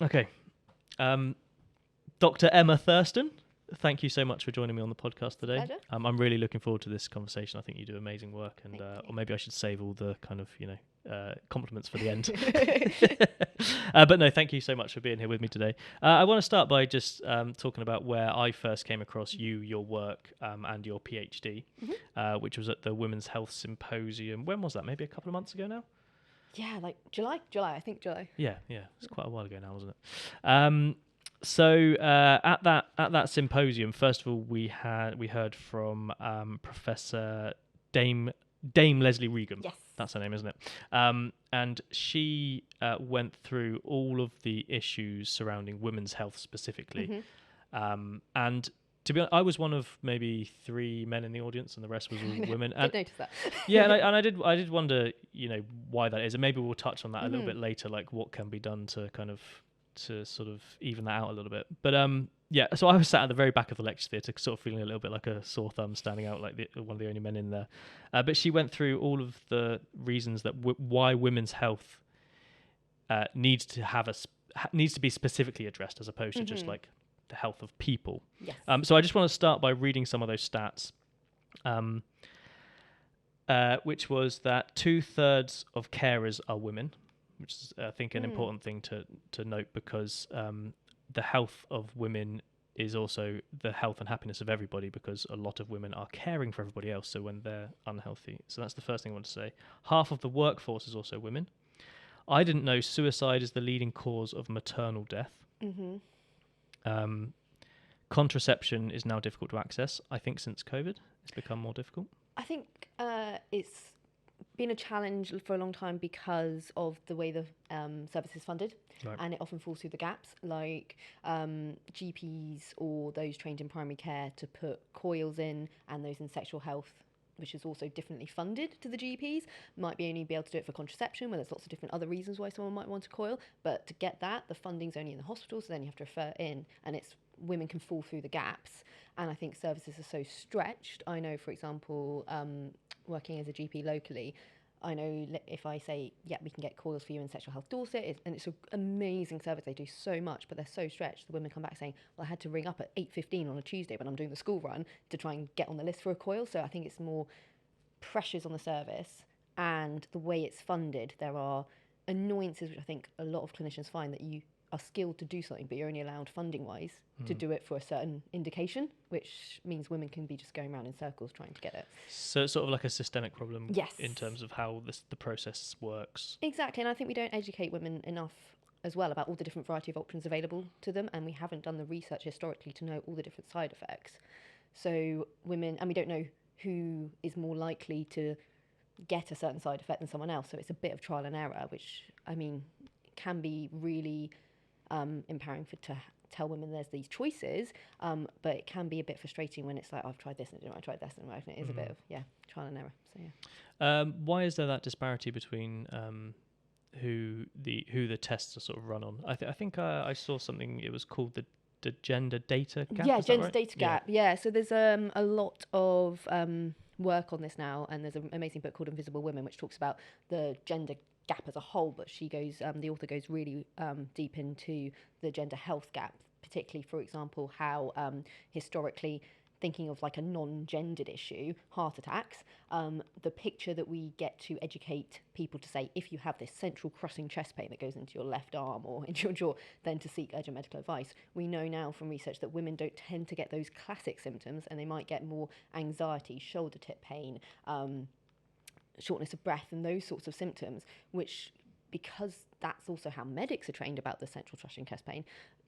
Okay. Dr. Emma Thurston, thank you so much for joining me on the podcast today. Pleasure. I'm really looking forward to this conversation. I think you do amazing work, and Thank you. or maybe I should save all the kind of compliments for the end. But no, thank you so much for being here with me today. I want to start by just talking about where I first came across you, your work, and your PhD, which was at the Women's Health Symposium. When was that? Maybe a couple of months ago now? Yeah, like July. I think July. Yeah, it's quite a while ago now, wasn't it? So at that symposium, first of all, we heard from Professor Dame Leslie Regan. Yes, that's her name, isn't it? And she went through all of the issues surrounding women's health specifically. And to be honest, I was one of maybe 3 men in the audience, and the rest was all women. Did notice that. Yeah, and I did wonder, why that is, and maybe we'll touch on that a little bit later, like what can be done to sort of even that out a little bit. But yeah, so I was sat at the very back of the lecture theatre, sort of feeling a little bit like a sore thumb, standing out like one of the only men in there. But she went through all of the reasons that why women's health needs to be specifically addressed, as opposed to just like the health of people. Yes. So I just want to start by reading some of those stats, which was that 2/3 of carers are women, which is, I think, an important thing to note, because the health of women is also the health and happiness of everybody, because a lot of women are caring for everybody else, so when they're unhealthy. So that's the first thing I want to say. Half of the workforce is also women. I didn't know suicide is the leading cause of maternal death. Contraception is now difficult to access. I think since COVID, it's become more difficult. I think it's been a challenge for a long time because of the way the service is funded, and it often falls through the gaps, like GPs or those trained in primary care to put coils in, and those in sexual health, which is also differently funded to the GPs, might be only be able to do it for contraception, where there's lots of different other reasons why someone might want a coil. But to get that, the funding's only in the hospital, so then you have to refer in, and women can fall through the gaps. And I think services are so stretched. I know, for example, working as a GP locally, I know if I say, yeah, we can get coils for you in Sexual Health Dorset, and it's an amazing service, they do so much, but they're so stretched. The women come back saying, well, I had to ring up at 8:15 on a Tuesday when I'm doing the school run to try and get on the list for a coil. So I think it's more pressures on the service and the way it's funded. There are annoyances, which I think a lot of clinicians find, that you are skilled to do something, but you're only allowed funding-wise to do it for a certain indication, which means women can be just going around in circles trying to get it. So it's sort of like a systemic problem, yes, in terms of how the process works. Exactly, and I think we don't educate women enough as well about all the different variety of options available to them, and we haven't done the research historically to know all the different side effects. So women, and we don't know who is more likely to get a certain side effect than someone else, so it's a bit of trial and error, which, I mean, can be really empowering to tell women there's these choices, but it can be a bit frustrating when it's like, oh, I've tried this and I tried this and it is a bit of trial and error. So why is there that disparity between who the tests are sort of run on? I think I saw something. It was called the gender data gap. Yeah, gender right? data gap. Yeah. So there's a lot of work on this now, and there's an amazing book called Invisible Women, which talks about the gender gap as a whole, but she goes, the author goes really deep into the gender health gap, particularly, for example, how historically, thinking of like a non-gendered issue, heart attacks, the picture that we get to educate people to say, if you have this central crushing chest pain that goes into your left arm or into your jaw, then to seek urgent medical advice. We know now from research that women don't tend to get those classic symptoms, and they might get more anxiety, shoulder tip pain, shortness of breath, and those sorts of symptoms, which, because that's also how medics are trained about the central crushing chest pain,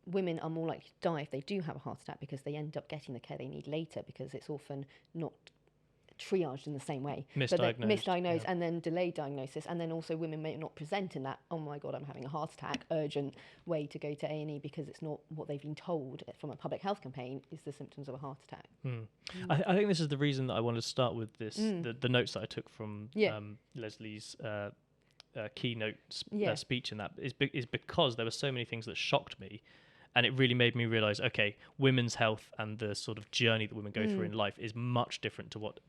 women are more likely to die if they do have a heart attack, because they end up getting the care they need later, because it's often not triaged in the same way. Misdiagnosed, and then delayed diagnosis, and then also women may not present in that, oh my God, I'm having a heart attack, urgent way to go to A&E, because it's not what they've been told from a public health campaign is the symptoms of a heart attack. I think this is the reason that I wanted to start with this, the notes that I took from Leslie's keynote speech in that is because there were so many things that shocked me, And it really made me realize, okay, women's health and the sort of journey that women go through in life is much different to what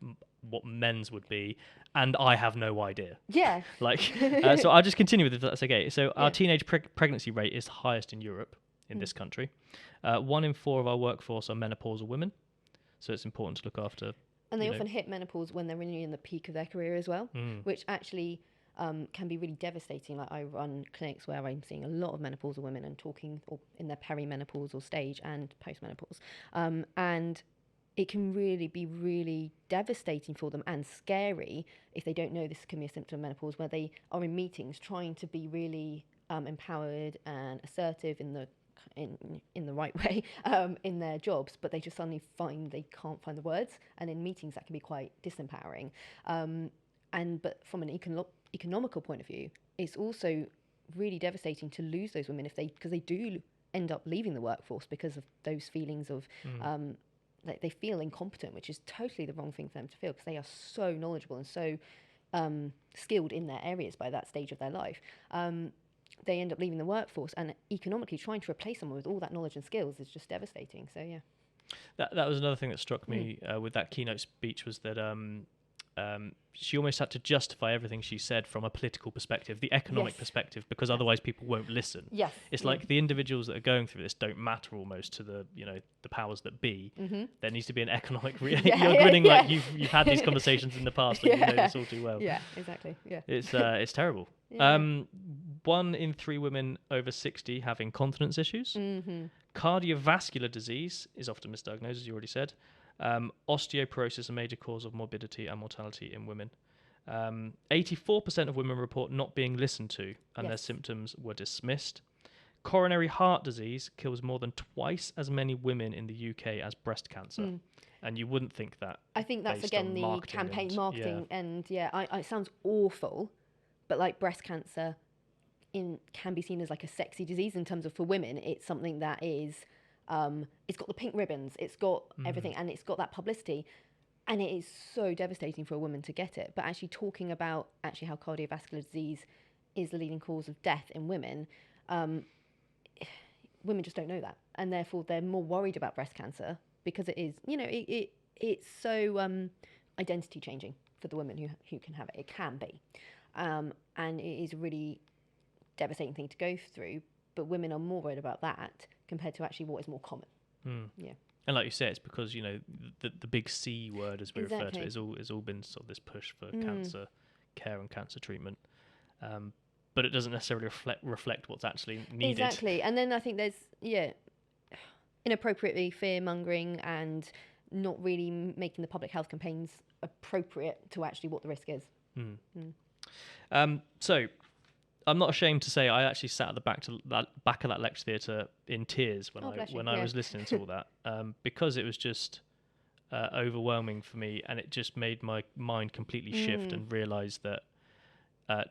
men's would be, and I have no idea. Yeah. So I'll just continue with it, if that's okay. So our teenage pregnancy rate is highest in Europe, in this country. 1 in 4 of our workforce are menopausal women, so it's important to look after. And they often hit menopause when they're really in the peak of their career as well, which actually can be really devastating. Like, I run clinics where I'm seeing a lot of menopausal women and talking in their perimenopausal stage and postmenopause. And it can really be really devastating for them and scary if they don't know this can be a symptom of menopause, where they are in meetings trying to be really empowered and assertive in the right way in their jobs, but they just suddenly find they can't find the words, and in meetings that can be quite disempowering. But from an economical point of view, it's also really devastating to lose those women because they do end up leaving the workforce because of those feelings of that they feel incompetent, which is totally the wrong thing for them to feel, because they are so knowledgeable and so skilled in their areas by that stage of their life. They end up leaving the workforce, and economically trying to replace someone with all that knowledge and skills is just devastating. So yeah, that was another thing that struck me with that keynote speech, was that she almost had to justify everything she said from a political perspective, the economic perspective, because otherwise people won't listen. Yes. It's like the individuals that are going through this don't matter almost to the the powers that be. There needs to be an economic you're grinning like you've had these conversations in the past and you know this all too well. Yeah, exactly. Yeah. It's terrible. Yeah. 1 in 3 women over 60 have incontinence issues. Cardiovascular disease is often misdiagnosed, as you already said. Osteoporosis, a major cause of morbidity and mortality in women. 84% of women report not being listened to, and their symptoms were dismissed. Coronary heart disease kills more than twice as many women in the UK as breast cancer. And you wouldn't think that. I think that's again the campaign marketing, and it sounds awful, but like breast cancer can be seen as like a sexy disease in terms of, for women, it's something that is it's got the pink ribbons, it's got everything, and it's got that publicity, and it is so devastating for a woman to get it. But actually talking about how cardiovascular disease is the leading cause of death in women, women just don't know that, and therefore they're more worried about breast cancer because it is, it's so identity changing for the women who can have it. It can be, and it is a really devastating thing to go through. But women are more worried about that compared to actually what is more common. Yeah. And like you say, it's because the big C word, as we refer to it, is all been sort of this push for cancer care and cancer treatment, but it doesn't necessarily reflect what's actually needed. Exactly. And then I think there's inappropriately fear mongering and not really making the public health campaigns appropriate to actually what the risk is. So I'm not ashamed to say I actually sat at the back of that lecture theatre in tears when I was listening to all that, because it was just overwhelming for me, and it just made my mind completely shift and realise that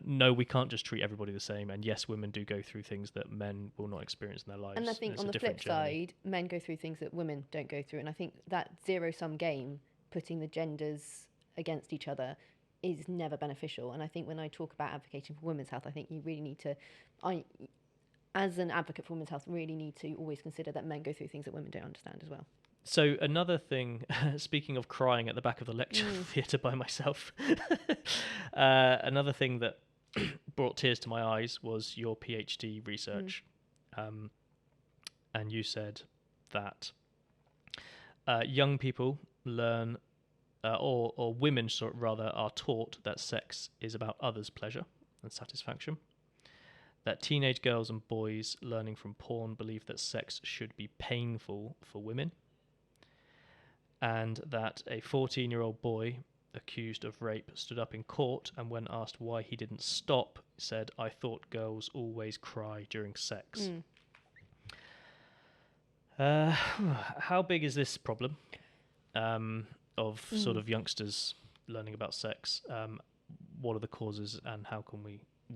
no, we can't just treat everybody the same, and yes, women do go through things that men will not experience in their lives. And I think on the flip side, men go through things that women don't go through, and I think that zero-sum game, putting the genders against each other, is never beneficial. And I think when I talk about advocating for women's health, I think you really need to, as an advocate for women's health, really need to always consider that men go through things that women don't understand as well. So another thing, speaking of crying at the back of the lecture theatre by myself, another thing that brought tears to my eyes was your PhD research. And you said that young people learn, or women rather, are taught that sex is about others' pleasure and satisfaction. That teenage girls and boys learning from porn believe that sex should be painful for women. And that a 14-year-old boy accused of rape stood up in court, and when asked why he didn't stop, said, "I thought girls always cry during sex." How big is this problem of sort of youngsters learning about sex? What are the causes, and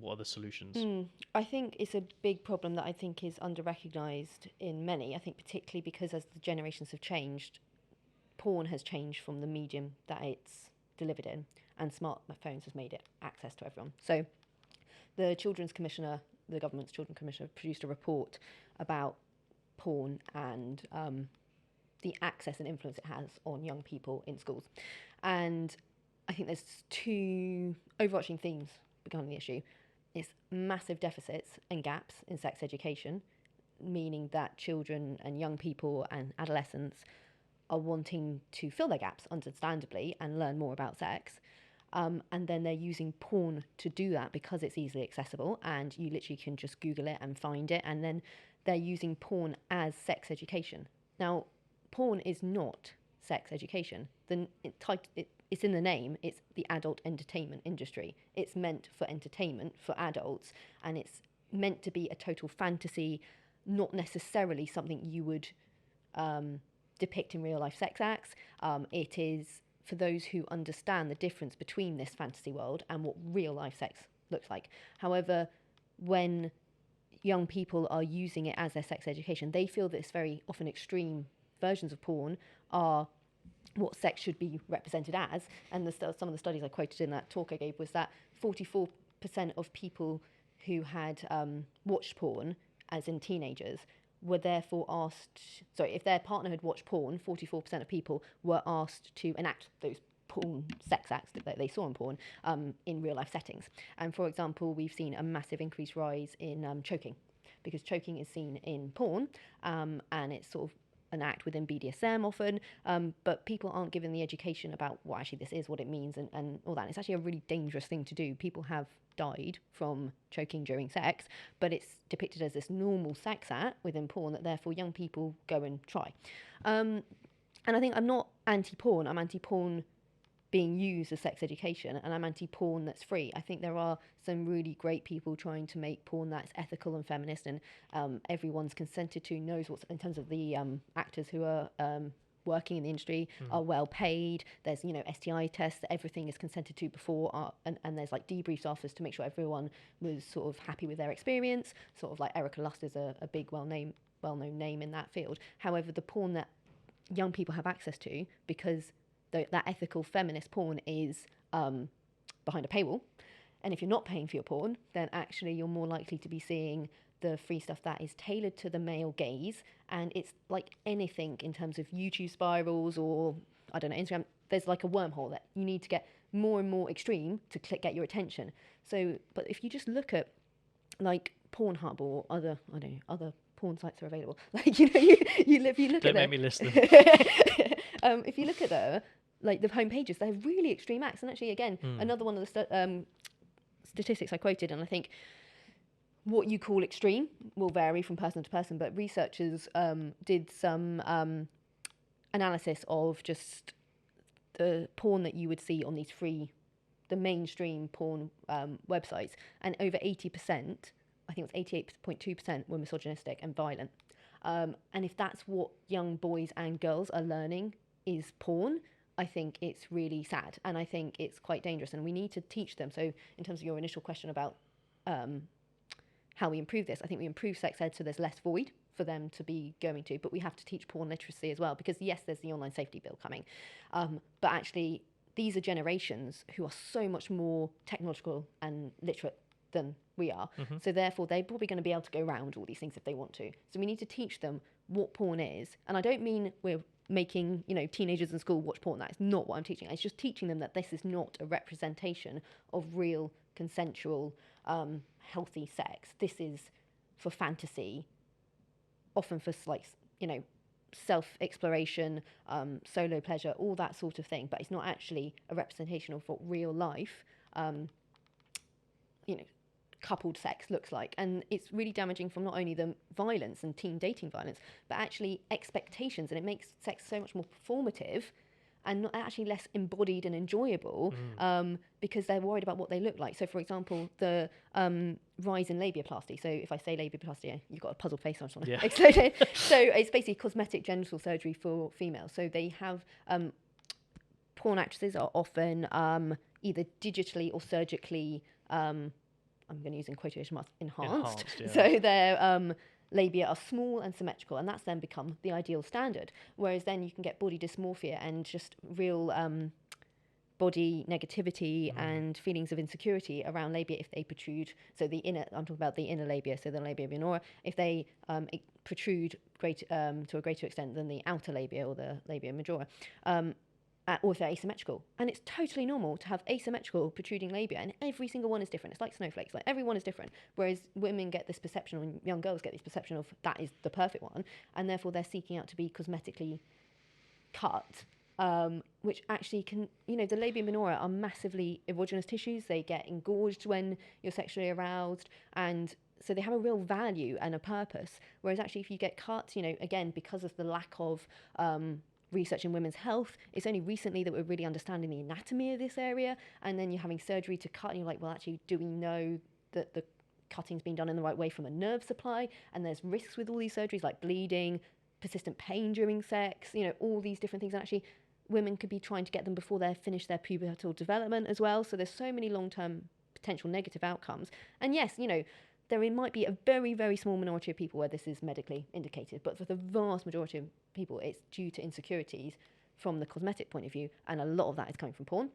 what are the solutions? I think it's a big problem that I think is under-recognised in many. I think particularly because as the generations have changed, porn has changed from the medium that it's delivered in, and smartphones has made it access to everyone. So the Children's Commissioner, the government's Children's Commissioner, produced a report about porn and the access and influence it has on young people in schools. And I think there's two overarching themes behind the issue. It's massive deficits and gaps in sex education, meaning that children and young people and adolescents are wanting to fill their gaps, understandably, and learn more about sex. And then they're using porn to do that because it's easily accessible and you literally can just Google it and find it. And then they're using porn as sex education. Now, porn is not sex education. It's in the name. It's the adult entertainment industry. It's meant for entertainment for adults, and it's meant to be a total fantasy, not necessarily something you would depict in real life sex acts. It is for those who understand the difference between this fantasy world and what real life sex looks like. However, when young people are using it as their sex education, they feel that it's very often extreme versions of porn are what sex should be represented as. And some of the studies I quoted in that talk I gave was that 44% of people who had watched porn, as in teenagers, were therefore asked, if their partner had watched porn, 44% of people were asked to enact those porn sex acts that they saw in porn in real life settings. And for example, we've seen a massive increased rise in choking, because choking is seen in porn and it's sort of an act within BDSM often, but people aren't given the education about what actually this is, what it means, and all that. And it's actually a really dangerous thing to do. People have died from choking during sex, but it's depicted as this normal sex act within porn that therefore young people go and try. And I think I'm not anti-porn. I'm anti-porn being used as sex education, and I'm anti-porn that's free. I think there are some really great people trying to make porn that's ethical and feminist, and everyone's consented to, knows what's, in terms of the actors who are working in the industry are well paid. There's, STI tests, everything is consented to before, and there's like debriefs afterwards to make sure everyone was sort of happy with their experience. Sort of like Erica Lust is a big well-known name in that field. However, the porn that young people have access to, because that ethical feminist porn is behind a paywall, and if you're not paying for your porn, then actually you're more likely to be seeing the free stuff that is tailored to the male gaze. And it's like anything in terms of YouTube spirals or, I don't know, Instagram, there's like a wormhole that you need to get more and more extreme to get your attention. So, but if you just look at like Pornhub or other porn sites are available. Like, you look Don't at make me list them. If you look at the home pages, they're really extreme acts. And actually, again, another one of the statistics I quoted, and I think what you call extreme will vary from person to person, but researchers did some analysis of just the porn that you would see on these the mainstream porn websites, and over 80%, I think it was 88.2%, were misogynistic and violent. And if that's what young boys and girls are learning is porn, I think it's really sad, and I think it's quite dangerous, and we need to teach them. So in terms of your initial question about how we improve this, I think we improve sex ed so there's less void for them to be going to, but we have to teach porn literacy as well, because yes, there's the online safety bill coming, but actually these are generations who are so much more technological and literate than we are. So therefore they're probably going to be able to go around all these things if they want to. So we need to teach them what porn is. And I don't mean we're making teenagers in school watch porn. That is not what I'm teaching. It's just teaching them that this is not a representation of real consensual healthy sex. This is for fantasy, often for self-exploration, solo pleasure, all that sort of thing, but it's not actually a representation of what real life coupled sex looks like. And it's really damaging from not only the violence and teen dating violence, but actually expectations, and it makes sex so much more performative and not actually less embodied and enjoyable, because they're worried about what they look like. So for example, the rise in labiaplasty. So if I say labiaplasty, you've got a puzzled face, I just want to explain it. So it's basically cosmetic genital surgery for females. So they have porn actresses are often either digitally or surgically I'm going to use in quotation marks, enhanced. So their labia are small and symmetrical, and that's then become the ideal standard. Whereas then you can get body dysmorphia and just real body negativity and feelings of insecurity around labia if they protrude. So I'm talking about the inner labia, so the labia minora, if they protrude to a greater extent than the outer labia or the labia majora, or if they're asymmetrical. And it's totally normal to have asymmetrical protruding labia, and every single one is different. It's like snowflakes, like everyone is different. Whereas women get this perception, or young girls get this perception of that is the perfect one, and therefore they're seeking out to be cosmetically cut. Which actually can, the labia minora are massively erogenous tissues. They get engorged when you're sexually aroused, and so they have a real value and a purpose. Whereas actually if you get cut, again, because of the lack of research in women's health, it's only recently that we're really understanding the anatomy of this area, and then you're having surgery to cut, and you're like, well, actually, do we know that the cutting's been done in the right way from a nerve supply? And there's risks with all these surgeries, like bleeding, persistent pain during sex, all these different things. And actually, women could be trying to get them before they've finished their pubertal development as well. So there's so many long-term potential negative outcomes. And yes, there might be a very, very small minority of people where this is medically indicated, but for the vast majority of people, it's due to insecurities from the cosmetic point of view, and a lot of that is coming from porn.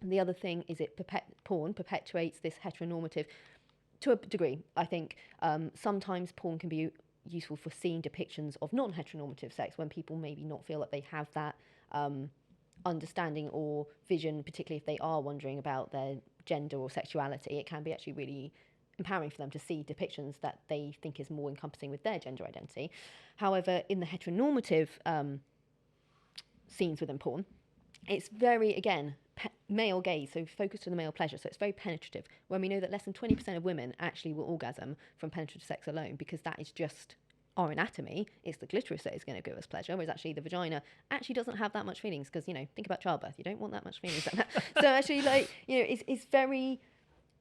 And the other thing is porn perpetuates this heteronormative, to a degree, I think. Sometimes porn can be useful for seeing depictions of non-heteronormative sex when people maybe not feel that they have that understanding or vision, particularly if they are wondering about their gender or sexuality. It can be actually really empowering for them to see depictions that they think is more encompassing with their gender identity. However, in the heteronormative scenes within porn, it's very, again, male gaze, so focused on the male pleasure, so it's very penetrative, when we know that less than 20% of women actually will orgasm from penetrative sex alone, because that is just our anatomy. It's the clitoris that is going to give us pleasure, whereas actually the vagina actually doesn't have that much feelings, because, think about childbirth, you don't want that much feelings. So actually, it's very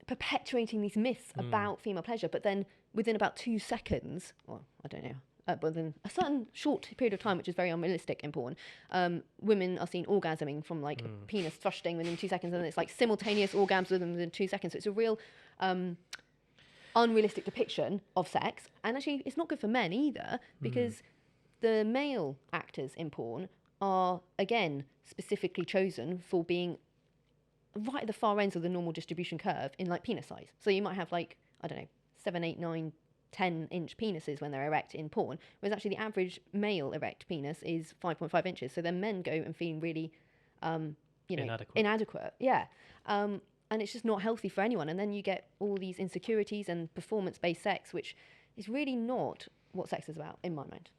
perpetuating these myths about female pleasure, but then within about 2 seconds, well, I don't know, but within a certain short period of time, which is very unrealistic in porn, women are seen orgasming from penis thrusting within 2 seconds, and it's like simultaneous orgasms within 2 seconds. So it's a real unrealistic depiction of sex, and actually it's not good for men either, because the male actors in porn are, again, specifically chosen for being right at the far ends of the normal distribution curve in penis size. So you might have 7, 8, 9, 10-inch penises when they're erect in porn, whereas actually the average male erect penis is 5.5 inches. So then men go and feel really, inadequate. Yeah. And it's just not healthy for anyone. And then you get all these insecurities and performance-based sex, which is really not what sex is about, in my mind.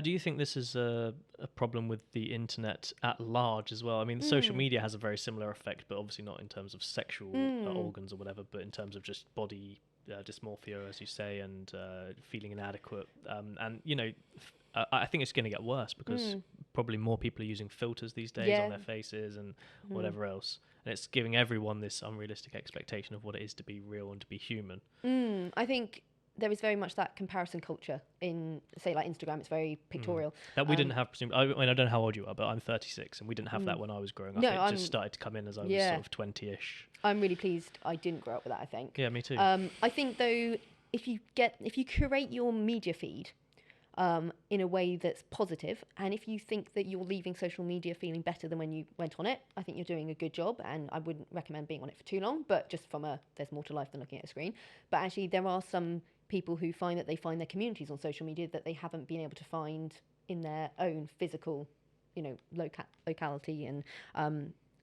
Do you think this is a problem with the internet at large as well? I mean, social media has a very similar effect, but obviously not in terms of sexual organs or whatever, but in terms of just body dysmorphia, as you say, and feeling inadequate. I think it's going to get worse, because probably more people are using filters these days on their faces and whatever else. And it's giving everyone this unrealistic expectation of what it is to be real and to be human. I think there is very much that comparison culture in, say, Instagram. It's very pictorial. That we didn't have, I mean, I don't know how old you are, but I'm 36, and we didn't have that when I was growing up. It just started to come in as I was sort of 20-ish. I'm really pleased I didn't grow up with that, I think. Yeah, me too. I think, though, if you curate your media feed in a way that's positive, and if you think that you're leaving social media feeling better than when you went on it, I think you're doing a good job, and I wouldn't recommend being on it for too long, but just there's more to life than looking at a screen. But actually, there are some people who find that they find their communities on social media that they haven't been able to find in their own physical, locality, and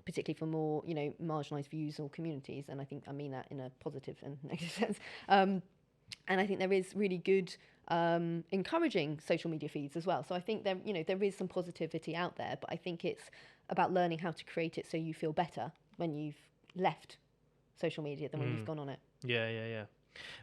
particularly for more, marginalised views or communities. And I mean that in a positive and negative sense. And I think there is really good encouraging social media feeds as well. So I think there is some positivity out there, but I think it's about learning how to create it so you feel better when you've left social media than when you've gone on it. Yeah.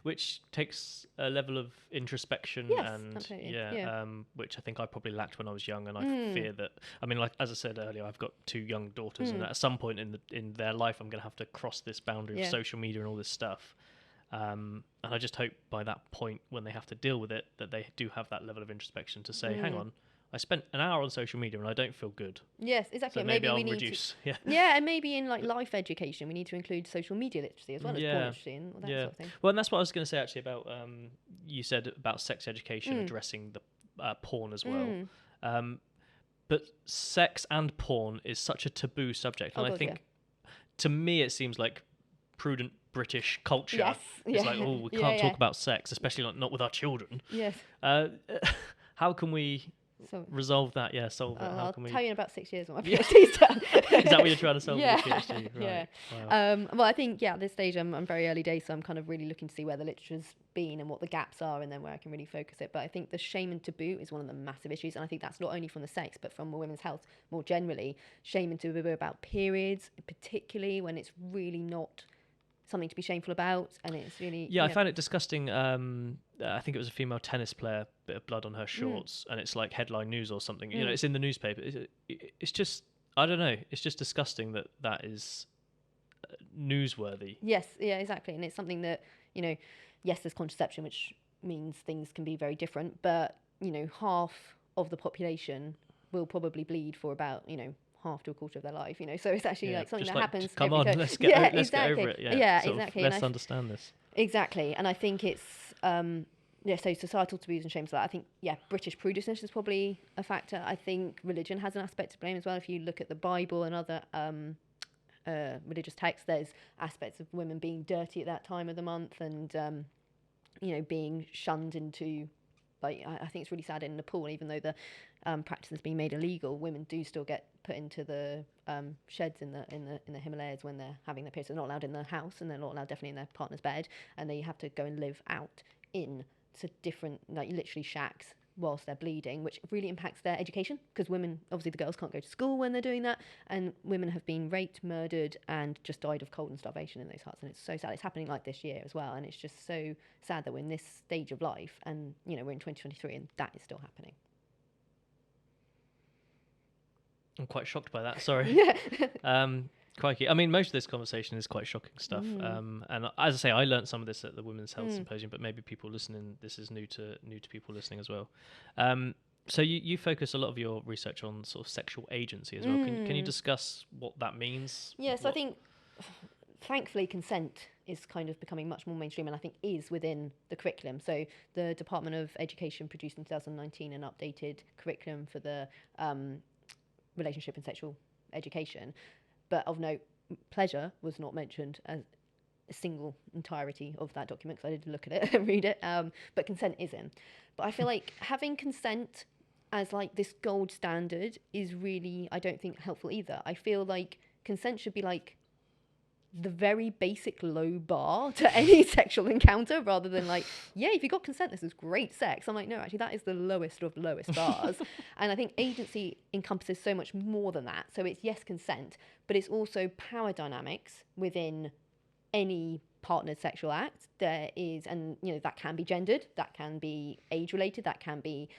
Which takes a level of introspection, which I think I probably lacked when I was young, and I fear that, I mean, as I said earlier, I've got 2 young daughters, and at some point in their life, I'm going to have to cross this boundary of social media and all this stuff. And I just hope by that point, when they have to deal with it, that they do have that level of introspection to say, hang on, I spent an hour on social media and I don't feel good. Yes, exactly. So maybe I'll reduce. And maybe in life education, we need to include social media literacy as well as porn literacy and all that sort of thing. Well, and that's what I was going to say actually about, you said about sex education addressing the porn as well. but sex and porn is such a taboo subject, and Oh, I God, think to me it seems like prudent British culture. Yes. It's Yeah. like, oh, we Yeah, can't yeah. talk about sex, especially not with our children. Yes. How can we So resolve that? Yeah, solve it. How I'll can we? tell you in about 6 years when my Yeah. PhD's done. Is that what you're trying to solve Yeah. with your PhD? Right. Yeah. Wow. Well, I think, at this stage, I'm very early days, so I'm kind of really looking to see where the literature's been and what the gaps are, and then where I can really focus it. But I think the shame and taboo is one of the massive issues, and I think that's not only from the sex, but from women's health more generally. Shame and taboo about periods, particularly when it's really not something to be shameful about, and it's really... Yeah, I found it disgusting. I think it was a female tennis player, bit of blood on her shorts, and it's like headline news or something. You know, it's in the newspaper. It's just, I don't know. It's just disgusting that is newsworthy. Yes, yeah, exactly. And it's something that, yes, there's contraception, which means things can be very different, but, half of the population will probably bleed for about, half to a quarter of their life, so it's actually like something that happens. Come on, let's get over it. Yeah, exactly. Let's understand this. Exactly. And I think it's, so societal taboos and shames like that. I think, British prudishness is probably a factor. I think religion has an aspect to blame as well. If you look at the Bible and other religious texts, there's aspects of women being dirty at that time of the month and, being shunned into... Like, I think it's really sad in Nepal, even though the practice has been made illegal, women do still get put into the sheds in the Himalayas when they're having their periods. They're not allowed in the house, and they're not allowed definitely in their partner's bed, and they have to go and live out in different, like literally shacks whilst they're bleeding, which really impacts their education, because women, obviously the girls can't go to school when they're doing that, and women have been raped, murdered, and just died of cold and starvation in those huts, and it's so sad. It's happening like this year as well, and it's just so sad that we're in this stage of life, and we're in 2023 and that is still happening. I'm quite shocked by that, sorry. Yeah. Crikey. I mean, most of this conversation is quite shocking stuff. And as I say, I learned some of this at the Women's Health Symposium, but maybe people listening, this is new to people listening as well. So you focus a lot of your research on sort of sexual agency as well. Can you discuss what that means? Yes, I think, thankfully, consent is kind of becoming much more mainstream, and I think is within the curriculum. So the Department of Education produced in 2019 an updated curriculum for the relationship and sexual education. But of note, pleasure was not mentioned as a single entirety of that document, because I did look at it and read it, but consent is in. But I feel like having consent as like this gold standard is really, I don't think, helpful either. I feel like consent should be like the very basic low bar to any sexual encounter, rather than like, if you got consent, this is great sex. I'm like, no, actually that is the lowest of the lowest bars. And I think agency encompasses so much more than that. So it's, yes, consent, but it's also power dynamics within any partnered sexual act. There is, and that can be gendered, that can be age related, that can be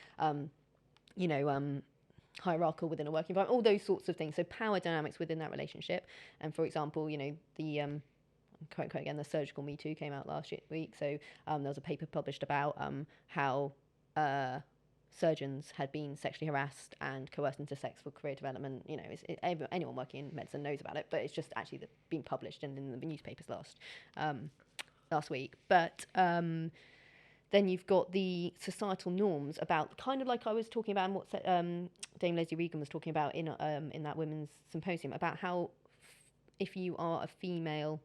hierarchical within a working environment, all those sorts of things. So power dynamics within that relationship. And for example, the quote again, the surgical Me Too came out last week. So there was a paper published about how surgeons had been sexually harassed and coerced into sex for career development. Anyone working in medicine knows about it, but it's just actually being published in the newspapers last week. But then you've got the societal norms about, kind of like I was talking about, and what Dame Leslie Regan was talking about in that women's symposium, about how if you are a female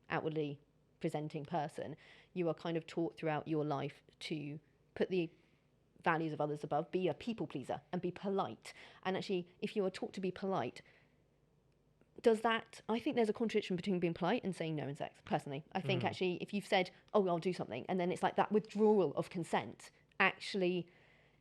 outwardly presenting person, you are kind of taught throughout your life to put the values of others above, be a people pleaser, and be polite. And actually, if you are taught to be polite, I think there's a contradiction between being polite and saying no in sex, personally. I think actually, if you've said, oh, I'll do something, and then it's like that withdrawal of consent, actually,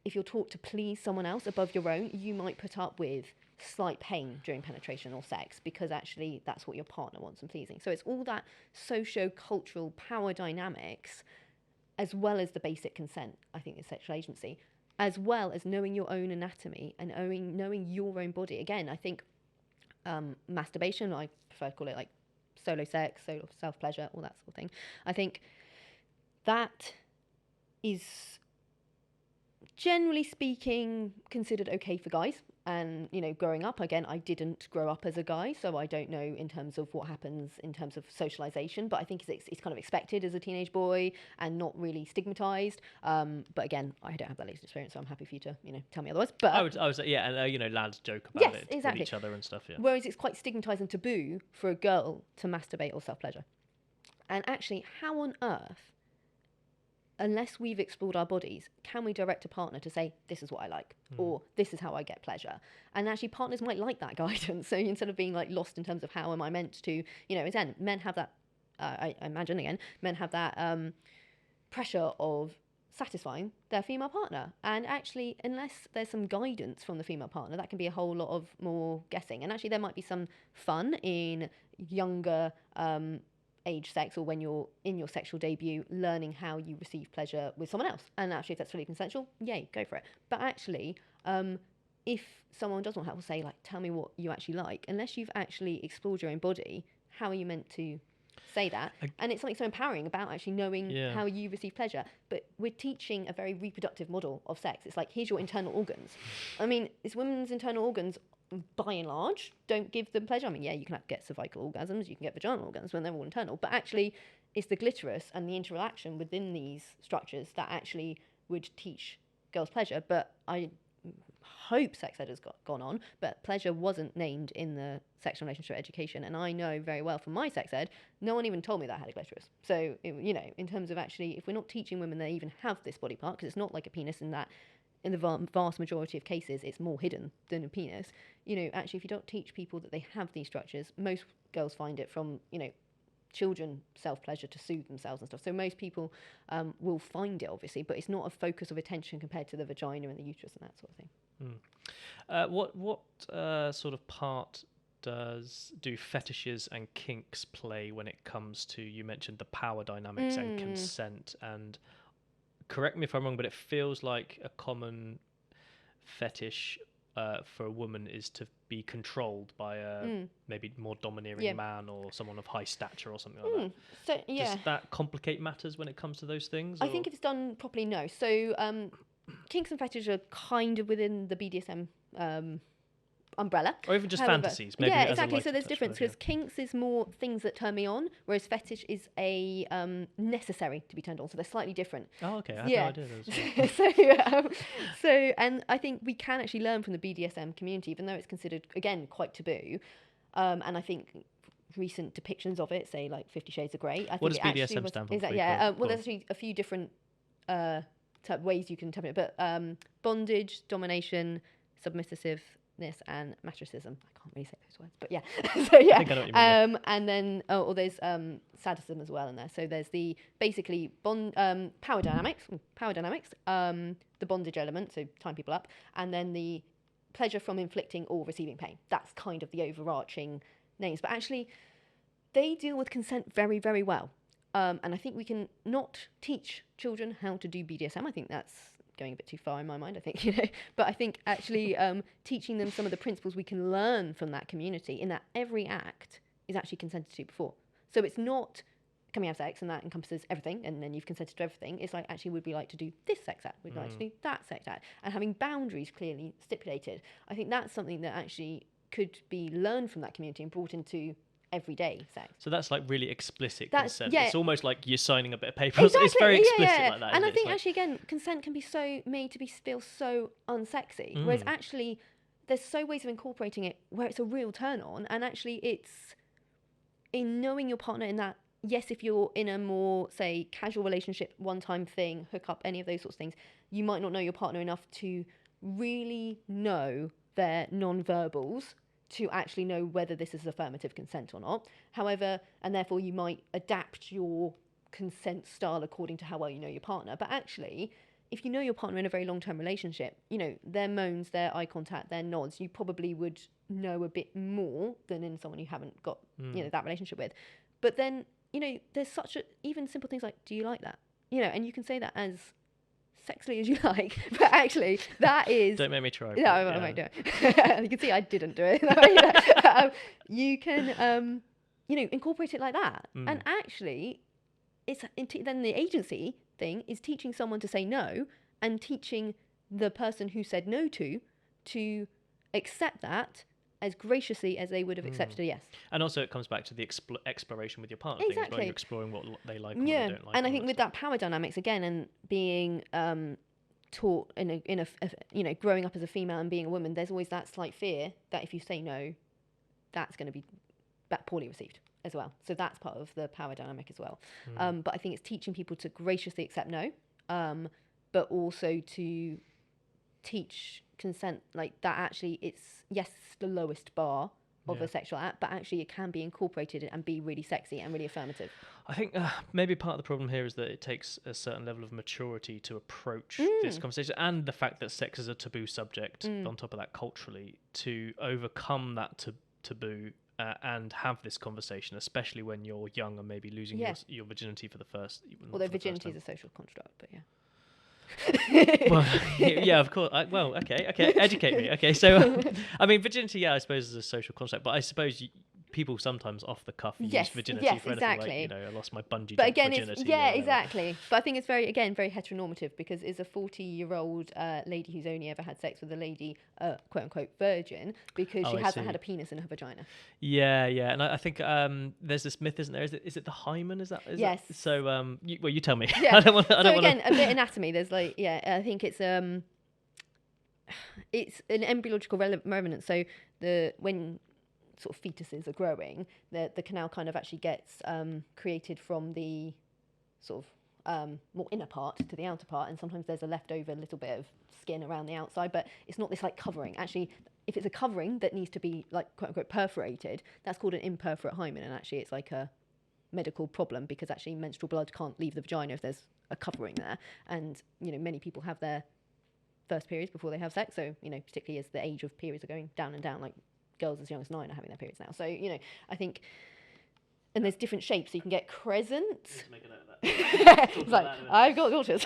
if you're taught to please someone else above your own, you might put up with slight pain during penetration or sex, because actually that's what your partner wants and pleasing. So it's all that socio-cultural power dynamics, as well as the basic consent, I think, is sexual agency, as well as knowing your own anatomy and knowing your own body. Again, I think masturbation, I prefer to call it like solo sex, solo self-pleasure, all that sort of thing. I think that is, generally speaking, considered okay for guys. And, you know, growing up, again, I didn't grow up as a guy, so I don't know in terms of what happens in terms of socialization, but I think it's kind of expected as a teenage boy and not really stigmatized. But again, I don't have that latest experience, so I'm happy for you to, you know, tell me otherwise. But I would say, yeah, and you know, lads joke about yes, it exactly. with each other and stuff. Yeah. Whereas it's quite stigmatized and taboo for a girl to masturbate or self-pleasure. And actually, how on earth, unless we've explored our bodies, can we direct a partner to say, this is what I like, or this is how I get pleasure? And actually, partners might like that guidance. So instead of being like lost in terms of how am I meant to, you know, again, men have that, I imagine again, men have that pressure of satisfying their female partner. And actually, unless there's some guidance from the female partner, that can be a whole lot of more guessing. And actually, there might be some fun in younger age sex, or when you're in your sexual debut, learning how you receive pleasure with someone else. And actually, if that's fully consensual, yay, go for it. But actually, if someone does want help, say, like, tell me what you actually like, unless you've actually explored your own body, how are you meant to say that? And it's something so empowering about actually knowing how you receive pleasure. But we're teaching a very reproductive model of sex. It's like, here's your internal organs. I mean, it's women's internal organs, by and large, don't give them pleasure. I mean, yeah, you can get cervical orgasms, you can get vaginal orgasms when they're all internal, but actually it's the clitoris and the interaction within these structures that actually would teach girls pleasure. But I hope sex ed has gone on, but pleasure wasn't named in the sexual relationship education. And I know very well from my sex ed, no one even told me that I had a clitoris. So, you know, in terms of actually, if we're not teaching women they even have this body part, because it's not like a penis in that, in the vast majority of cases, it's more hidden than a penis. You know, actually, if you don't teach people that they have these structures, most girls find it from, you know, children self-pleasure to soothe themselves and stuff. So most people will find it, obviously, but it's not a focus of attention compared to the vagina and the uterus and that sort of thing. What sort of part do fetishes and kinks play when it comes to, you mentioned the power dynamics and consent, and correct me if I'm wrong, but it feels like a common fetish for a woman is to be controlled by a maybe more domineering man or someone of high stature or something like that. So, yeah. Does that complicate matters when it comes to those things? I think if it's done properly, no. So kinks and fetishes are kind of within the BDSM umbrella, or even just fantasies, maybe. Yeah, exactly. So there's difference, because kinks is more things that turn me on, whereas fetish is a necessary to be turned on. So they're slightly different. Oh, okay. I had no idea. So and I think we can actually learn from the BDSM community, even though it's considered, again, quite taboo. And I think recent depictions of it, say like 50 Shades of Grey. What does BDSM stand for? Well, there's actually a few different ways you can interpret it, but bondage, domination, submissiveness, and matricism. I can't really say those words, but yeah. So yeah. I think I know what you mean. And then there's sadism as well in there. So there's the basically power dynamics, the bondage element, so tying people up, and then the pleasure from inflicting or receiving pain. That's kind of the overarching names. But actually, they deal with consent very, very well. And I think we can not teach children how to do BDSM. I think that's going a bit too far in my mind, I think, you know. But I think actually teaching them some of the principles we can learn from that community, in that every act is actually consented to before. So it's not, can we have sex, and that encompasses everything, and then you've consented to everything. It's like, actually, would we like to do this sex act? Would we like to do that sex act? And having boundaries clearly stipulated. I think that's something that actually could be learned from that community and brought into everyday sex. So that's like really explicit consent. Yeah. It's almost like you're signing a bit of paper. Exactly. It's very explicit like that. And I think actually, again, consent can be so made to feel so unsexy, whereas actually there's so ways of incorporating it where it's a real turn on, and actually it's in knowing your partner in that. Yes, if you're in a more, say, casual relationship, one-time thing, hook up, any of those sorts of things, you might not know your partner enough to really know their non-verbals to actually know whether this is affirmative consent or not. However, and therefore you might adapt your consent style according to how well you know your partner. But actually, if you know your partner in a very long-term relationship, you know, their moans, their eye contact, their nods, you probably would know a bit more than in someone you haven't got, you know, that relationship with. But then, you know, there's such a, even simple things like, do you like that? You know, and you can say that as sexily as you like, but actually that is... Don't make me try. No, I won't do it. You can see I didn't do it. You can, you know, incorporate it like that. And actually, it's then the agency thing is teaching someone to say no, and teaching the person who said no to accept that as graciously as they would have accepted a yes. And also it comes back to the exploration with your partner thing as well. You're exploring what they like and what they don't like. And I think with that power dynamics again, and being taught in a you know, growing up as a female and being a woman, there's always that slight fear that if you say no, that's going to be poorly received as well. So that's part of the power dynamic as well. But I think it's teaching people to graciously accept no, but also to teach consent, like that actually it's, yes, the lowest bar of a sexual act, but actually it can be incorporated and be really sexy and really affirmative. I think maybe part of the problem here is that it takes a certain level of maturity to approach this conversation, and the fact that sex is a taboo subject on top of that culturally, to overcome that taboo and have this conversation, especially when you're young and maybe losing your virginity for the first. Although virginity is a social construct, but yeah. Well, yeah, of course. Okay, educate me. Okay, so I mean, virginity, I suppose, is a social concept, but I suppose people sometimes off the cuff use virginity for anything, like, you know, I lost my bungee jump virginity. Exactly. But I think it's very heteronormative, because is a 40-year-old lady who's only ever had sex with a lady, quote unquote, virgin, because she hasn't had a penis in her vagina. Yeah, and I think there's this myth, isn't there? Is it the hymen? Is yes. It? So you tell me. Yeah. I don't want. A bit anatomy. There's like, I think it's an embryological remnant. So when sort of fetuses are growing, the canal kind of actually gets created from the sort of more inner part to the outer part, and sometimes there's a leftover little bit of skin around the outside, but it's not this like covering. Actually, if it's a covering that needs to be like quote unquote perforated, that's called an imperforate hymen, and actually it's like a medical problem, because actually menstrual blood can't leave the vagina if there's a covering there. And you know, many people have their first periods before they have sex, so you know, particularly as the age of periods are going down and down, like girls as young as 9 are having their periods now. So, you know, I think, and there's different shapes. So you can get crescent. Let's make a note of that. It's like, I've got daughters.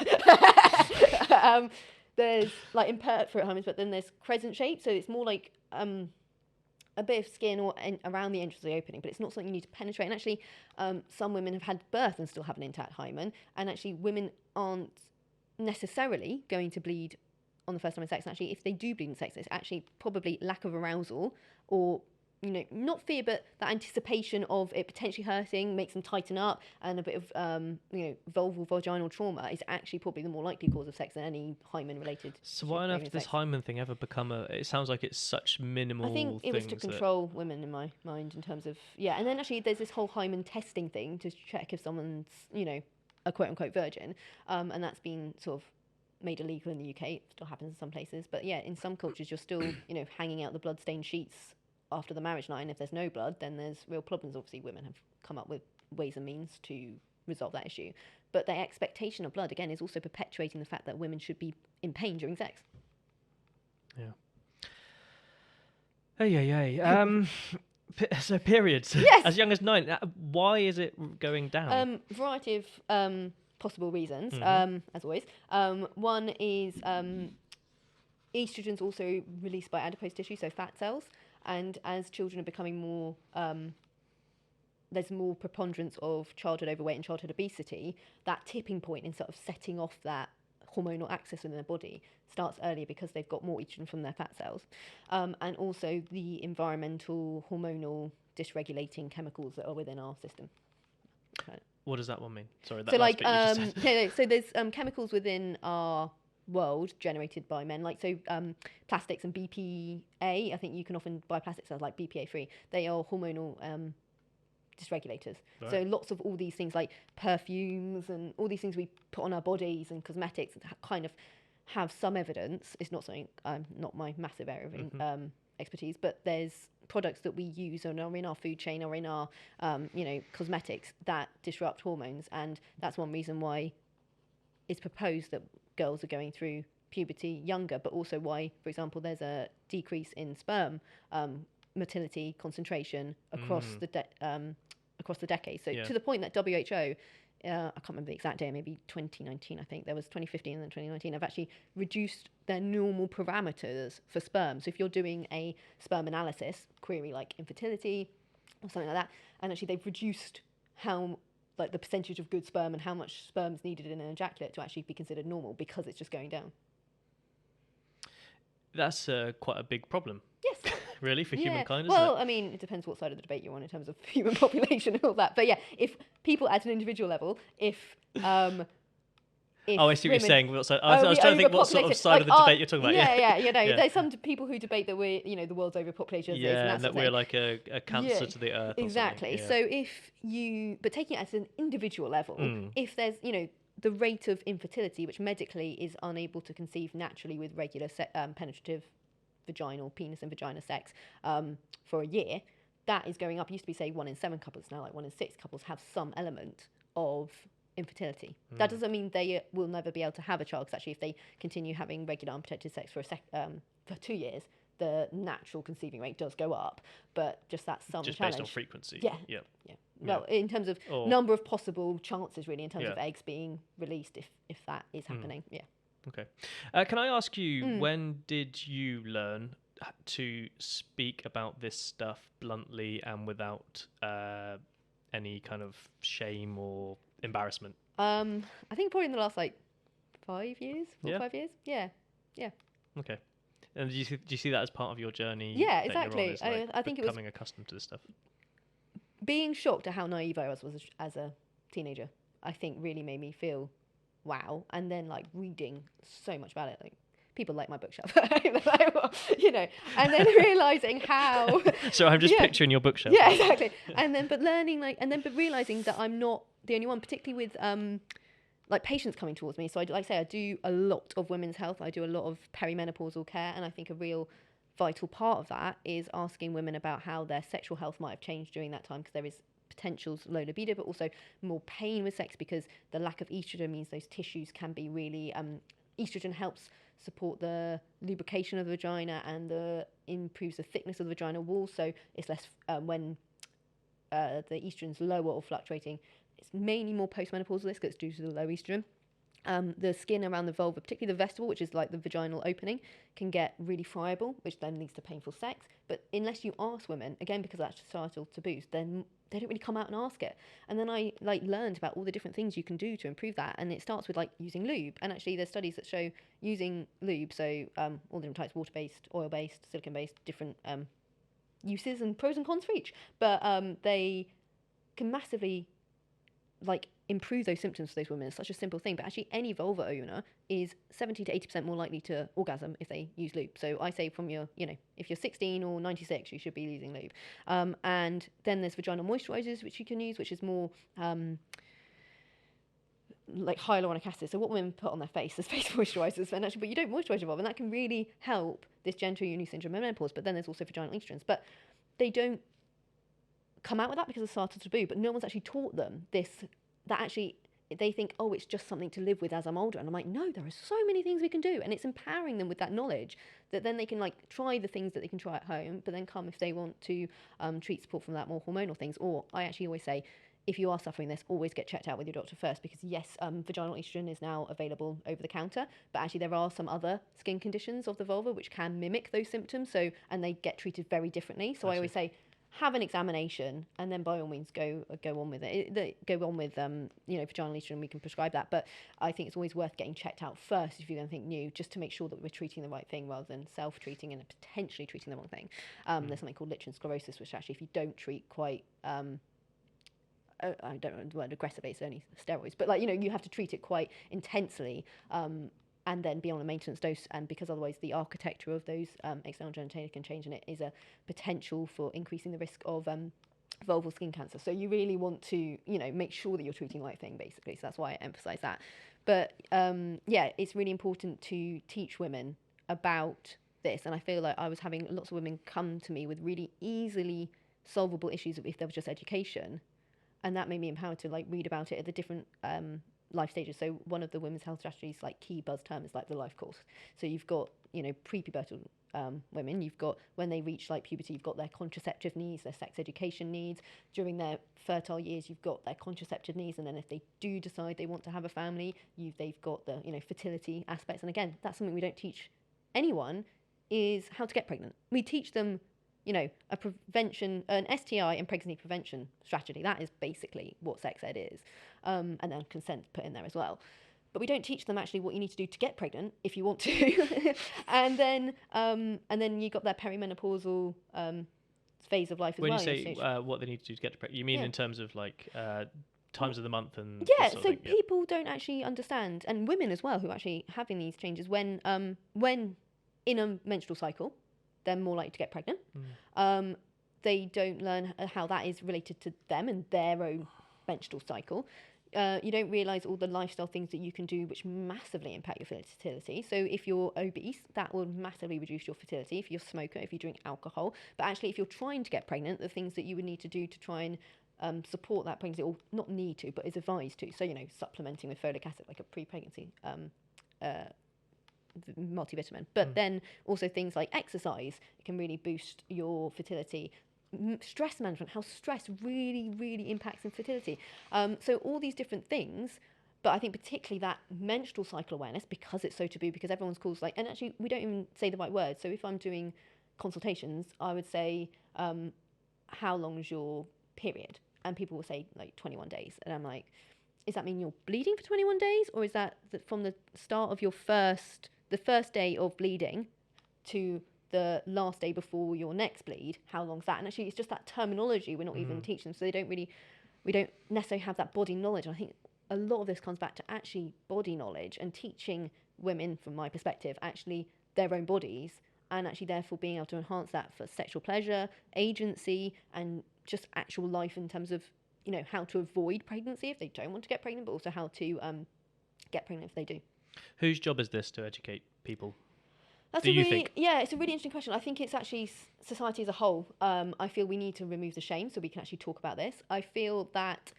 There's like imperforate hymens, but then there's crescent shape. So it's more like a bit of skin around the entrance of the opening, but it's not something you need to penetrate. And actually, some women have had birth and still have an intact hymen. And actually, women aren't necessarily going to bleed on the first time in sex. And actually, if they do bleed in sex, it's actually probably lack of arousal, or, you know, not fear, but that anticipation of it potentially hurting makes them tighten up, and a bit of, you know, vulval vaginal trauma is actually probably the more likely cause of sex than any hymen related. So why on earth did this hymen thing ever become it sounds like it's such minimal. I think it was to control women, in my mind, in terms of, and then actually there's this whole hymen testing thing to check if someone's, you know, a quote unquote virgin, and that's been sort of made illegal in the UK. It still happens in some places, but yeah, in some cultures you're still, you know, hanging out the blood-stained sheets after the marriage night. And if there's no blood, then there's real problems. Obviously, women have come up with ways and means to resolve that issue, but the expectation of blood again is also perpetuating the fact that women should be in pain during sex. So periods, yes, as young as 9. Why is it going down? Variety of possible reasons, as always. One is estrogen's also released by adipose tissue, so fat cells, and as children are becoming more, there's more preponderance of childhood overweight and childhood obesity. That tipping point in sort of setting off that hormonal axis in their body starts earlier, because they've got more estrogen from their fat cells, and also the environmental hormonal dysregulating chemicals that are within our system. What does that one mean? Sorry, that so last bit you just said. So there's chemicals within our world generated by men, like plastics and BPA. I think you can often buy plastics as like BPA free. They are hormonal dysregulators. Right. So lots of all these things like perfumes and all these things we put on our bodies and cosmetics kind of have some evidence. It's not something, not my massive area of expertise, but there's products that we use and are in our food chain or in our cosmetics that disrupt hormones, and that's one reason why it's proposed that girls are going through puberty younger, but also why, for example, there's a decrease in sperm motility concentration across the decade. So to the point that WHO, I can't remember the exact day, maybe 2019, I think. There was 2015 and then 2019. Have actually reduced their normal parameters for sperm. So if you're doing a sperm analysis query like infertility or something like that, and actually they've reduced how, like, the percentage of good sperm and how much sperm's needed in an ejaculate to actually be considered normal, because it's just going down. that's quite a big problem. Yes. Really, for Yeah. humankind, isn't Well, it? I mean, it depends what side of the debate you're on in terms of human population and all that. But yeah, if people at an individual level, if Oh, I see what you're women saying. What side, I are was we trying to think what sort of overpopulated? side Like, of the debate you're talking about. yeah, you know, Yeah. there's some people who debate that we're, the world's overpopulated as it is, and Yeah, that and sort that of we're thing. like a cancer to the earth. Exactly. Or something. So if you, but taking it at an individual level, if there's, the rate of infertility, which medically is unable to conceive naturally with regular penetrative vaginal penis and vagina sex for a year, that is going up. It used to be, say, 1 in 7 couples, now like 1 in 6 couples have some element of infertility. That doesn't mean they will never be able to have a child, because actually if they continue having regular unprotected sex for 2 years, the natural conceiving rate does go up, but just that's some just challenge. based on frequency. Yeah. Well, in terms of number of possible chances, really, in terms of eggs being released, if that is happening. Yeah. Okay. Can I ask you, when did you learn to speak about this stuff bluntly and without any kind of shame or embarrassment? I think probably in the last 5 years, 4 or 5 years. Yeah. Okay. And do you see that as part of your journey? Yeah, that you're on, exactly. is, like, I think it was becoming accustomed to this stuff. being shocked at how naive I was as a teenager. I think really made me feel wow, and then reading so much about it, people like my bookshelf, and then realizing how. So I'm just picturing your bookshelf. Yeah, exactly. And then, but learning but realizing that I'm not the only one, particularly with patients coming towards me. So I do a lot of women's health. I do a lot of perimenopausal care, and I think a real vital part of that is asking women about how their sexual health might have changed during that time, because there is potential low libido, but also more pain with sex, because the lack of estrogen means those tissues can be really estrogen helps support the lubrication of the vagina and improves the thickness of the vaginal wall, so it's less when the estrogen's lower or fluctuating. It's mainly more postmenopausal risk, it's due to the low estrogen. The skin around the vulva, particularly the vestibule, which is like the vaginal opening, can get really friable, which then leads to painful sex. But unless you ask women, again, because that's societal taboos, then they don't really come out and ask it. And then I learned about all the different things you can do to improve that. And it starts with using lube. And actually there's studies that show using lube, so all the different types, water-based, oil-based, silicone-based, different uses and pros and cons for each. But they can massively improve those symptoms for those women. It's such a simple thing, but actually any vulva owner is 70 to 80% more likely to orgasm if they use lube. So I say from your, if you're 16 or 96, you should be using lube. And then there's vaginal moisturizers, which you can use, which is more hyaluronic acid. So what women put on their face is face moisturizers, and actually, but you don't moisturize your vulva, and that can really help this genitourinary syndrome and menopause. But then there's also vaginal estrogens, but they don't come out with that because of societal taboo, but no one's actually taught them this, that actually they think, oh, it's just something to live with as I'm older. And I'm like, no, there are so many things we can do. And it's empowering them with that knowledge that then they can try the things that they can try at home, but then come if they want to treat support from that more hormonal things. Or I actually always say, if you are suffering this, always get checked out with your doctor first, because yes, vaginal estrogen is now available over the counter, but actually there are some other skin conditions of the vulva which can mimic those symptoms. So, and they get treated very differently. So I always say, have an examination, and then by all means go on with it. Go on with vaginal estrogen. We can prescribe that, but I think it's always worth getting checked out first if you're going to think new, just to make sure that we're treating the right thing rather than self-treating and potentially treating the wrong thing. There's something called lichen sclerosis, which actually, if you don't treat quite, I don't know the word aggressively, it's only steroids, but you have to treat it quite intensely. And then be on a maintenance dose, and because otherwise the architecture of those external genitalia can change, and it is a potential for increasing the risk of vulval skin cancer. So you really want to, make sure that you're treating the right thing, basically. So that's why I emphasise that. But it's really important to teach women about this, and I feel like I was having lots of women come to me with really easily solvable issues if there was just education, and that made me empowered to read about it at the different life stages. So one of the women's health strategies, key buzz term, is the life course. So you've got pre-pubertal women, you've got when they reach puberty, you've got their contraceptive needs, their sex education needs. During their fertile years, you've got their contraceptive needs, and then if they do decide they want to have a family, they've got the fertility aspects. And again, that's something we don't teach anyone, is how to get pregnant. We teach them a prevention, an STI and pregnancy prevention strategy. That is basically what sex ed is. And then consent put in there as well. but we don't teach them actually what you need to do to get pregnant if you want to. And then you got that perimenopausal phase of life as when well. you say what they need to do to get pregnant, you mean in terms of like times of the month and yeah, this sort so of thing? people don't actually understand, and women as well, who are actually having these changes when in a menstrual cycle, they're more likely to get pregnant. They don't learn how that is related to them and their own menstrual cycle. You don't realise all the lifestyle things that you can do which massively impact your fertility. So if you're obese, that will massively reduce your fertility. If you're a smoker, if you drink alcohol. But actually, if you're trying to get pregnant, the things that you would need to do to try and support that pregnancy, or not need to, but is advised to. So, supplementing with folic acid, like a pre-pregnancy multivitamin. But then also things like exercise can really boost your fertility. Stress management, how stress really, really impacts infertility. So all these different things, but I think particularly that menstrual cycle awareness, because it's so taboo, because everyone's calls and actually we don't even say the right words. So if I'm doing consultations, I would say, how long is your period? And people will say like 21 days. And I'm like, does that mean you're bleeding for 21 days? Or is that from the start of the first day of bleeding to the last day before your next bleed? How long's that? And actually, it's just that terminology we're not even teaching them. So we don't necessarily have that body knowledge. And I think a lot of this comes back to actually body knowledge and teaching women, from my perspective, actually their own bodies, and actually therefore being able to enhance that for sexual pleasure, agency, and just actual life in terms of, how to avoid pregnancy if they don't want to get pregnant, but also how to get pregnant if they do. Whose job is this to educate people? It's a really interesting question. I think it's actually society as a whole. I feel we need to remove the shame so we can actually talk about this. I feel that,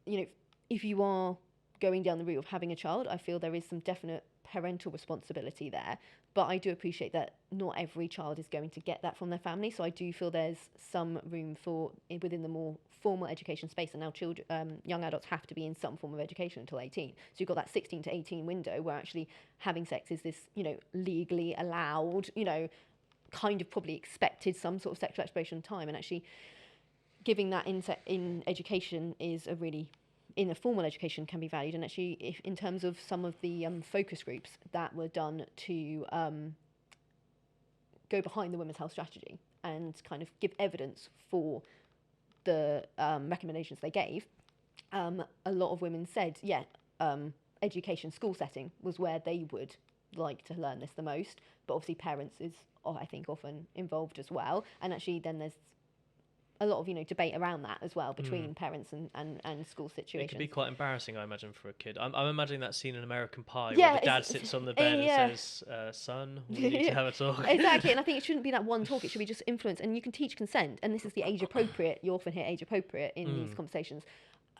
if you are going down the route of having a child, I feel there is some definite parental responsibility there. But I do appreciate that not every child is going to get that from their family. So I do feel there's some room for within the more formal education space. And now young adults have to be in some form of education until 18. So you've got that 16 to 18 window where actually having sex is this, legally allowed, kind of probably expected, some sort of sexual exploration time. And actually giving that in education is in a formal education can be valued. And actually, if in terms of some of the focus groups that were done to go behind the women's health strategy and kind of give evidence for the recommendations they gave, a lot of women said, education, school setting was where they would like to learn this the most. But obviously parents is, I think, often involved as well. And actually then there's a lot of debate around that as well between parents and school situations. It could be quite embarrassing, I imagine, for a kid. I'm imagining that scene in American Pie where the dad sits on the bed and says, "Son, we need to have a talk." Exactly, and I think it shouldn't be that one talk. It should be just influence, and you can teach consent. And this is the age appropriate. You often hear age appropriate in these conversations.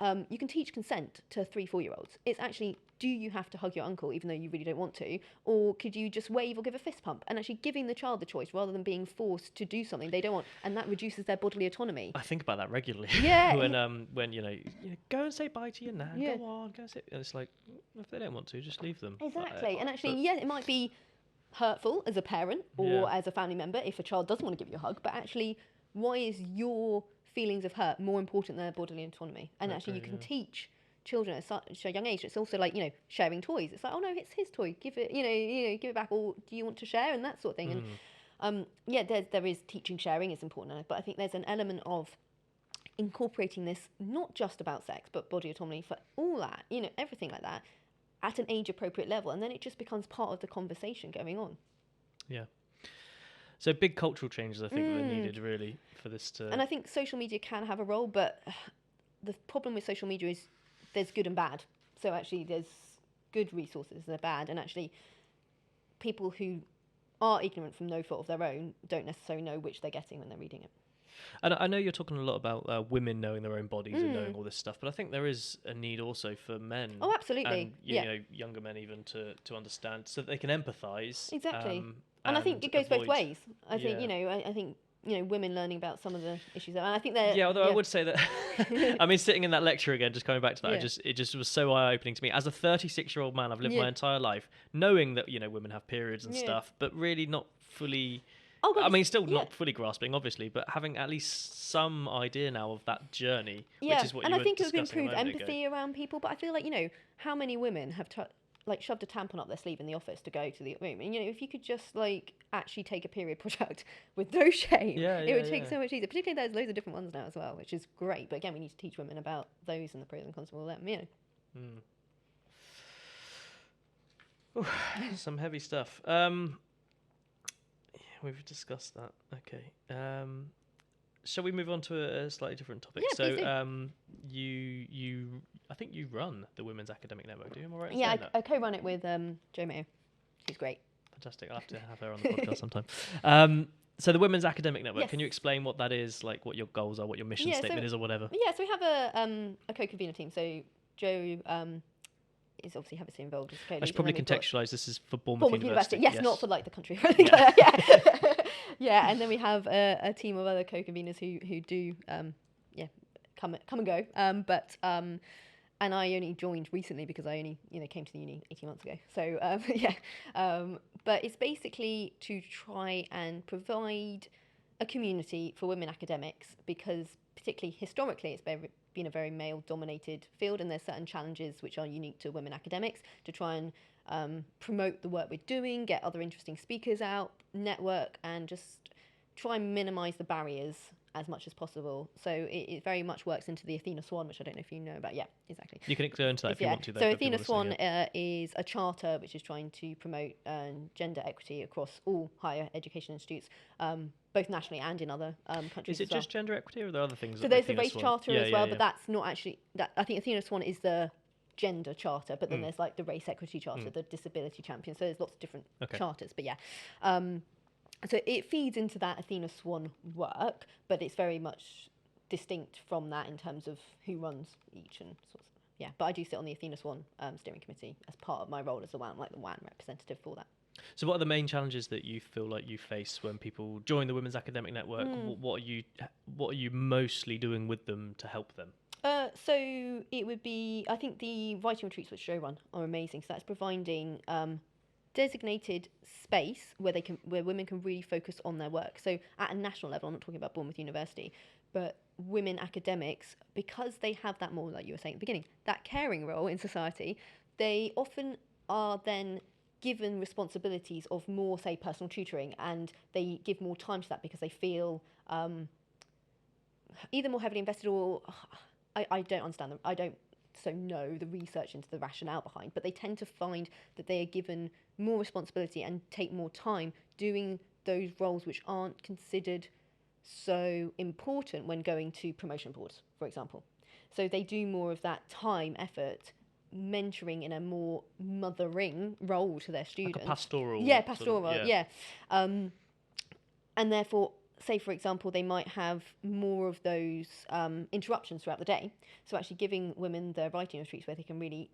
You can teach consent to 3-4-year-olds. It's actually, do you have to hug your uncle even though you really don't want to? Or could you just wave or give a fist pump? And actually giving the child the choice rather than being forced to do something they don't want. And that reduces their bodily autonomy. I think about that regularly. Yeah. when go and say bye to your nan. Yeah. Go on, go and say. And it's like, if they don't want to, just leave them. Exactly. And actually, it might be hurtful as a parent or as a family member if a child doesn't want to give you a hug. But actually, why is your feelings of hurt more important than their bodily autonomy? And actually you can teach children at such a young age. It's also like sharing toys. It's like, oh no, it's his toy, give it give it back, or do you want to share, and that sort of thing. And there is teaching sharing is important, but I think there's an element of incorporating this not just about sex but body autonomy for all that, everything like that at an age appropriate level, and then it just becomes part of the conversation going on. So big cultural changes, I think, that are needed really for this to... And I think social media can have a role, but the problem with social media is there's good and bad. So actually there's good resources and they're bad, and actually people who are ignorant from no fault of their own don't necessarily know which they're getting when they're reading it. And I know you're talking a lot about women knowing their own bodies and knowing all this stuff, but I think there is a need also for men. Oh, absolutely. And, younger men even to understand so that they can empathise. Exactly. And I think it goes both ways. I think, I think women learning about some of the issues. And I think they're... Yeah, although I would say that... I mean, sitting in that lecture again, just coming back to that, it just was so eye-opening to me. As a 36-year-old man, I've lived my entire life knowing that, women have periods and stuff, but really not fully Oh, God, I mean, still not fully grasping, obviously, but having at least some idea now of that journey, which is what you were discussing a moment ago. And I think it would improve empathy around people. But I feel like, how many women have shoved a tampon up their sleeve in the office to go to the room? And if you could just actually take a period product with no shame, it would take so much easier. Particularly there's loads of different ones now as well, which is great. But again, we need to teach women about those and the pros and cons of all them. Some heavy stuff. We've discussed that. Okay. Shall we move on to a slightly different topic? Yeah, so, please do. I think you run the Women's Academic Network, do you? Am I right? Yeah, I co-run it with Jo Mayo. She's great. Fantastic. I'll have to have her on the podcast sometime. So the Women's Academic Network, Yes. Can you explain what that is, like what your goals are, what your mission statement is or whatever? Yeah, so we have a co-convenor team. So Jo is obviously heavily involved as co-lead. I should probably contextualise this is for Bournemouth University. Yes, not for the country. Yeah, and then we have a team of other co-conveners who do come and go. And I only joined recently because I only came to the uni 18 months ago. So but it's basically to try and provide a community for women academics, because particularly historically it's been a very male-dominated field, and there's certain challenges which are unique to women academics, to try and promote the work we're doing, get other interesting speakers out, network, and just try and minimise the barriers as much as possible. So it very much works into the Athena Swan, which I don't know if you know about. Yeah, exactly. You can go into that if you want to. Though, so Athena Swan is a charter which is trying to promote gender equity across all higher education institutes, both nationally and in other countries. Is it just gender equity, or are there other things? So there's the race charter as well, but that's not actually. I think Athena Swan is the gender charter, but then there's the race equity charter, the disability champion. So there's lots of different charters, but so it feeds into that Athena Swan work, but it's very much distinct from that in terms of who runs each and sorts of, But I do sit on the Athena Swan steering committee as part of my role as the WAN representative for that. So what are the main challenges that you feel like you face when people join the Women's Academic Network? What are you mostly doing with them to help them? So it would be, I think the writing retreats which Jo run are amazing. So that's providing designated space where women can really focus on their work. So at a national level, I'm not talking about Bournemouth University, but women academics, because they have that more, like you were saying at the beginning, that caring role in society, they often are then given responsibilities of more, say, personal tutoring, and they give more time to that because they feel either more heavily invested or I don't understand them. I don't know the research into the rationale behind, but they tend to find that they are given more responsibility and take more time doing those roles which aren't considered so important when going to promotion boards, for example. So they do more of that time, effort, mentoring in a more mothering role to their students. Like a pastoral. Yeah, pastoral role, yeah. And therefore, say, for example, they might have more of those interruptions throughout the day. So actually giving women the writing retreats where they can really,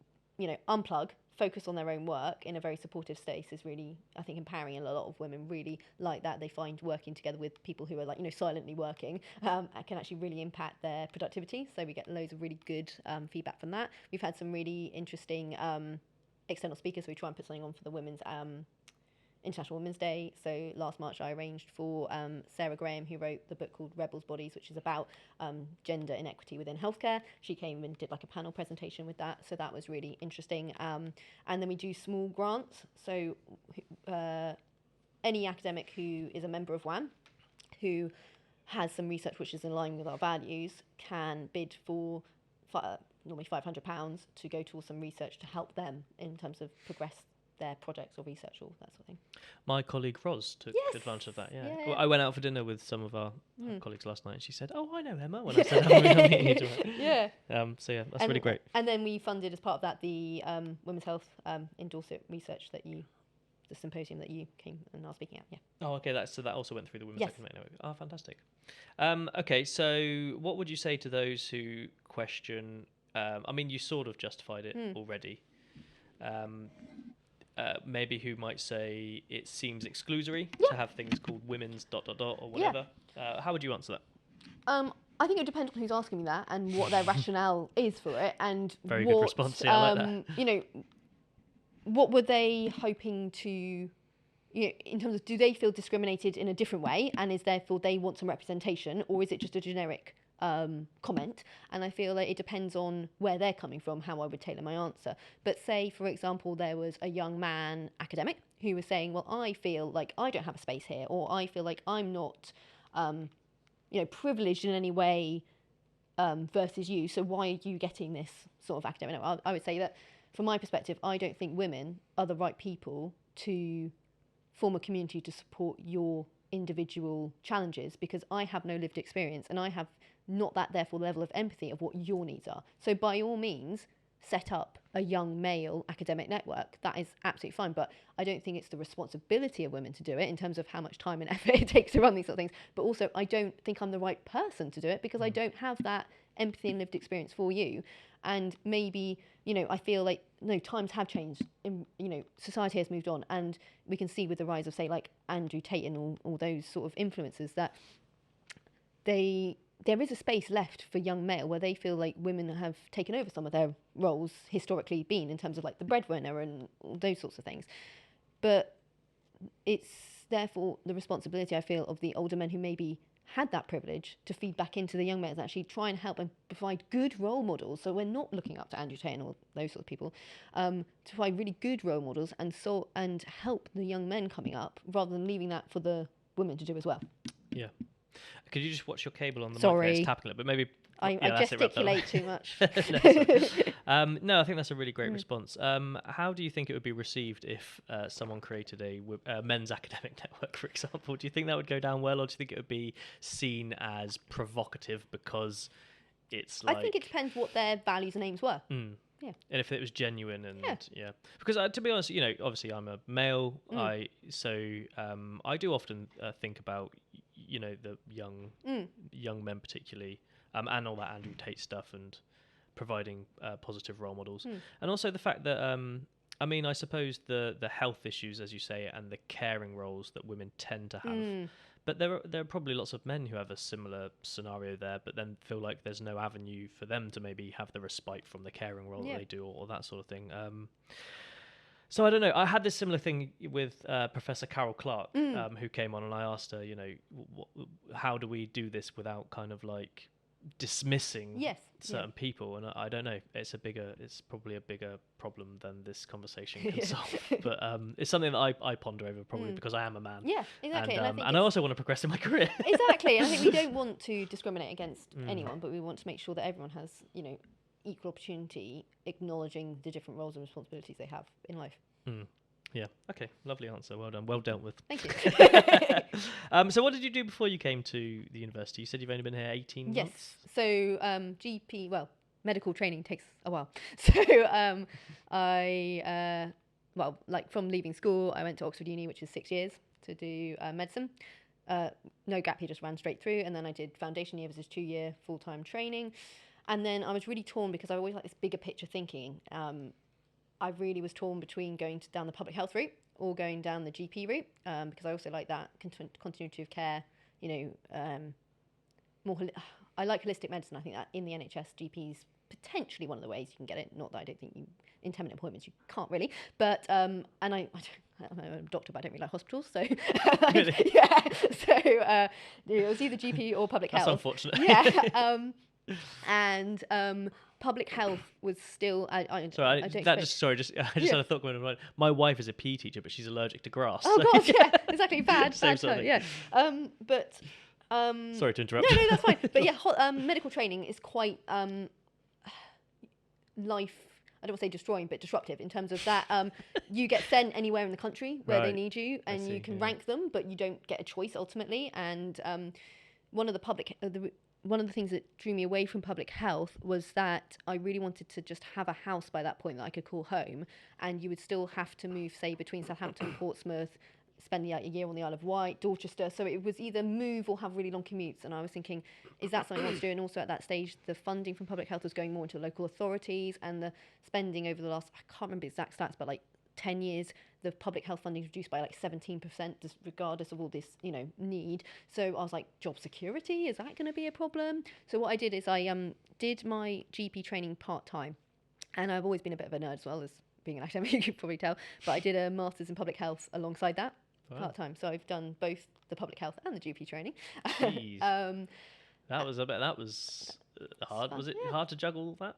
unplug, focus on their own work in a very supportive space is really, I think, empowering. And a lot of women really like that. They find working together with people who are silently working can actually really impact their productivity. So we get loads of really good feedback from that. We've had some really interesting external speakers. We try and put something on for the women's International Women's Day. So last March I arranged for Sarah Graham, who wrote the book called Rebels' Bodies, which is about gender inequity within healthcare. She came and did a panel presentation with that, so that was really interesting. And then we do small grants. So any academic who is a member of WAN, who has some research which is in line with our values, can bid for normally £500 to go towards some research to help them in terms of progress their projects or research or that sort of thing. My colleague Roz took advantage of that. Yeah. Well, I went out for dinner with some of our colleagues last night, and she said, "Oh, I know Emma." When I said, "I'm meeting you tomorrow." Yeah. So that's really great. And then we funded as part of that the women's health in Dorset research the symposium that you came and are speaking at. Yeah. Oh, okay. So that also went through the Women's Academic Network. Oh, fantastic. Okay, so what would you say to those who question? I mean, you sort of justified it already. Maybe who might say it seems exclusory to have things called women's ... or whatever. How would you answer that? I think it depends on who's asking me that and what their rationale is for it, and very good response. Yeah, I like that. What were they hoping to, in terms of, do they feel discriminated in a different way, and is therefore they want some representation, or is it just a generic comment? And I feel like it depends on where they're coming from, how I would tailor my answer. But say, for example, there was a young man academic who was saying, well, I feel like I don't have a space here, or I feel like I'm not, privileged in any way versus you, so why are you getting this sort of academic? No, I would say that from my perspective, I don't think women are the right people to form a community to support your individual challenges, because I have no lived experience and I have not that, therefore, level of empathy of what your needs are. So by all means, set up a young male academic network. That is absolutely fine, but I don't think it's the responsibility of women to do it in terms of how much time and effort it takes to run these sort of things. But also, I don't think I'm the right person to do it, because I don't have that empathy and lived experience for you. And maybe, I feel like, no, times have changed. Society has moved on, and we can see with the rise of, say, like Andrew Tate and all those sort of influencers, that there is a space left for young male where they feel like women have taken over some of their roles historically been, in terms of like the breadwinner and all those sorts of things. But it's therefore the responsibility, I feel, of the older men who maybe had that privilege to feed back into the young males, actually try and help and provide good role models. So we're not looking up to Andrew Tate and all those sort of people, to provide really good role models and help the young men coming up, rather than leaving that for the women to do as well. Yeah. Could you just watch your cable on the Sorry. mic? It's tapping it, but maybe I gesticulate too much. No, I think that's a really great response. How do you think it would be received if someone created a men's academic network, for example? Do you think that would go down well, or do you think it would be seen as provocative because it's like... I think it depends what their values and aims were. Yeah. And if it was genuine and because to be honest, obviously I'm a male. I do often think about the young men particularly, and all that Andrew Tate stuff, and providing positive role models, and also the fact that I suppose the health issues, as you say, and the caring roles that women tend to have. But there are probably lots of men who have a similar scenario there, but then feel like there's no avenue for them to maybe have the respite from the caring role that they do, or that sort of thing. So I don't know. I had this similar thing with Professor Carol Clark, who came on, and I asked her, how do we do this without kind of like dismissing certain people? And I don't know. It's probably a bigger problem than this conversation can solve. But it's something that I ponder over, probably because I am a man. Yeah, exactly. And I also want to progress in my career. Exactly. And I think we don't want to discriminate against anyone, but we want to make sure that everyone has, equal opportunity, acknowledging the different roles and responsibilities they have in life. Yeah. Okay. Lovely answer. Well done. Well dealt with. Thank you. So what did you do before you came to the university? You said you've only been here 18 months? Yes. So GP, medical training takes a while. So from leaving school, I went to Oxford Uni, which is 6 years, to do medicine. No gap year, just ran straight through. And then I did foundation year, which is 2-year full-time training. And then I was really torn, because I always like this bigger picture thinking. I really was torn between going down the public health route or going down the GP route, because I also like that continuity of care. I like holistic medicine. I think that in the NHS, GP is potentially one of the ways you can get it. Not that I don't think in 10-minute appointments you can't really, but and I'm a doctor, but I don't really like hospitals, so really? Yeah. So it was either GP or public health. That's unfortunate. Yeah. And public health was still. I just had a thought going on. My wife is a PE teacher, but she's allergic to grass. Oh so. God, yeah, exactly. Bad Same sort of thing. Yeah. But sorry to interrupt. No, that's fine. But yeah, medical training is quite life. I don't want to say destroying, but disruptive in terms of that. You get sent anywhere in the country where they need you, and you can rank them, but you don't get a choice ultimately. And one of the things that drew me away from public health was that I really wanted to just have a house by that point that I could call home, and you would still have to move, say, between Southampton, Portsmouth, spend a year on the Isle of Wight, Dorchester. So it was either move or have really long commutes. And I was thinking, is that something I want to do? And also at that stage, the funding from public health was going more into local authorities, and the spending over the last, I can't remember exact stats, but like 10 years, the public health funding is reduced by like 17%, just regardless of all this, need. So I was like, job security, is that going to be a problem? So what I did is I did my GP training part-time. And I've always been a bit of a nerd as well as being an academic, you could probably tell. But I did a master's in public health alongside that. Wow. part-time. So I've done both the public health and the GP training. Jeez. That was hard. fun. Was it Yeah. hard to juggle that?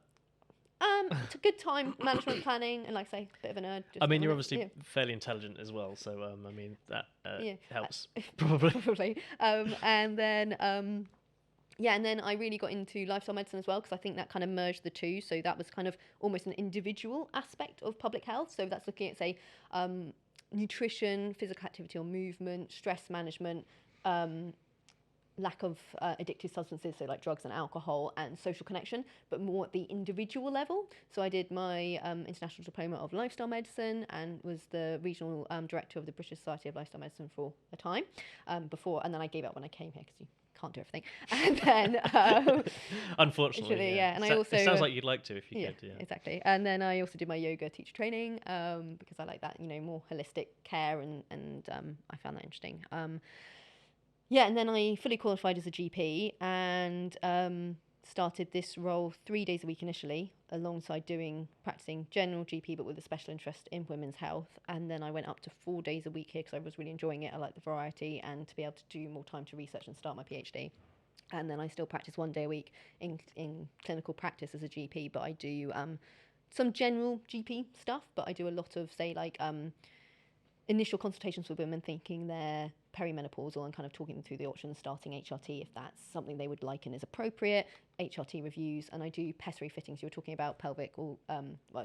It's a good time management planning, and like I say, a bit of a nerd. I mean, you're obviously fairly intelligent as well, so I mean that helps probably. Probably. And then and then I really got into lifestyle medicine as well, because I think that kind of merged the two. So that was kind of almost an individual aspect of public health. So that's looking at, say, nutrition, physical activity or movement, stress management, lack of addictive substances, so like drugs and alcohol, and social connection, but more at the individual level. So I did my International Diploma of Lifestyle Medicine and was the regional director of the British Society of Lifestyle Medicine for a time before, and then I gave up when I came here because you can't do everything. And then unfortunately, yeah. And I also, it sounds like you'd like to if you could. Yeah, exactly. And then I also did my yoga teacher training because I like that, more holistic care, and I found that interesting. And then I fully qualified as a GP and started this role 3 days a week initially, alongside practicing general GP, but with a special interest in women's health. And then I went up to 4 days a week here because I was really enjoying it. I like the variety and to be able to do more time to research and start my PhD. And then I still practice 1 day a week in clinical practice as a GP, but I do some general GP stuff, but I do a lot of, say, like initial consultations with women thinking they're perimenopausal and kind of talking them through the options, starting HRT if that's something they would like and is appropriate, HRT reviews, and I do pessary fittings. You were talking about pelvic, or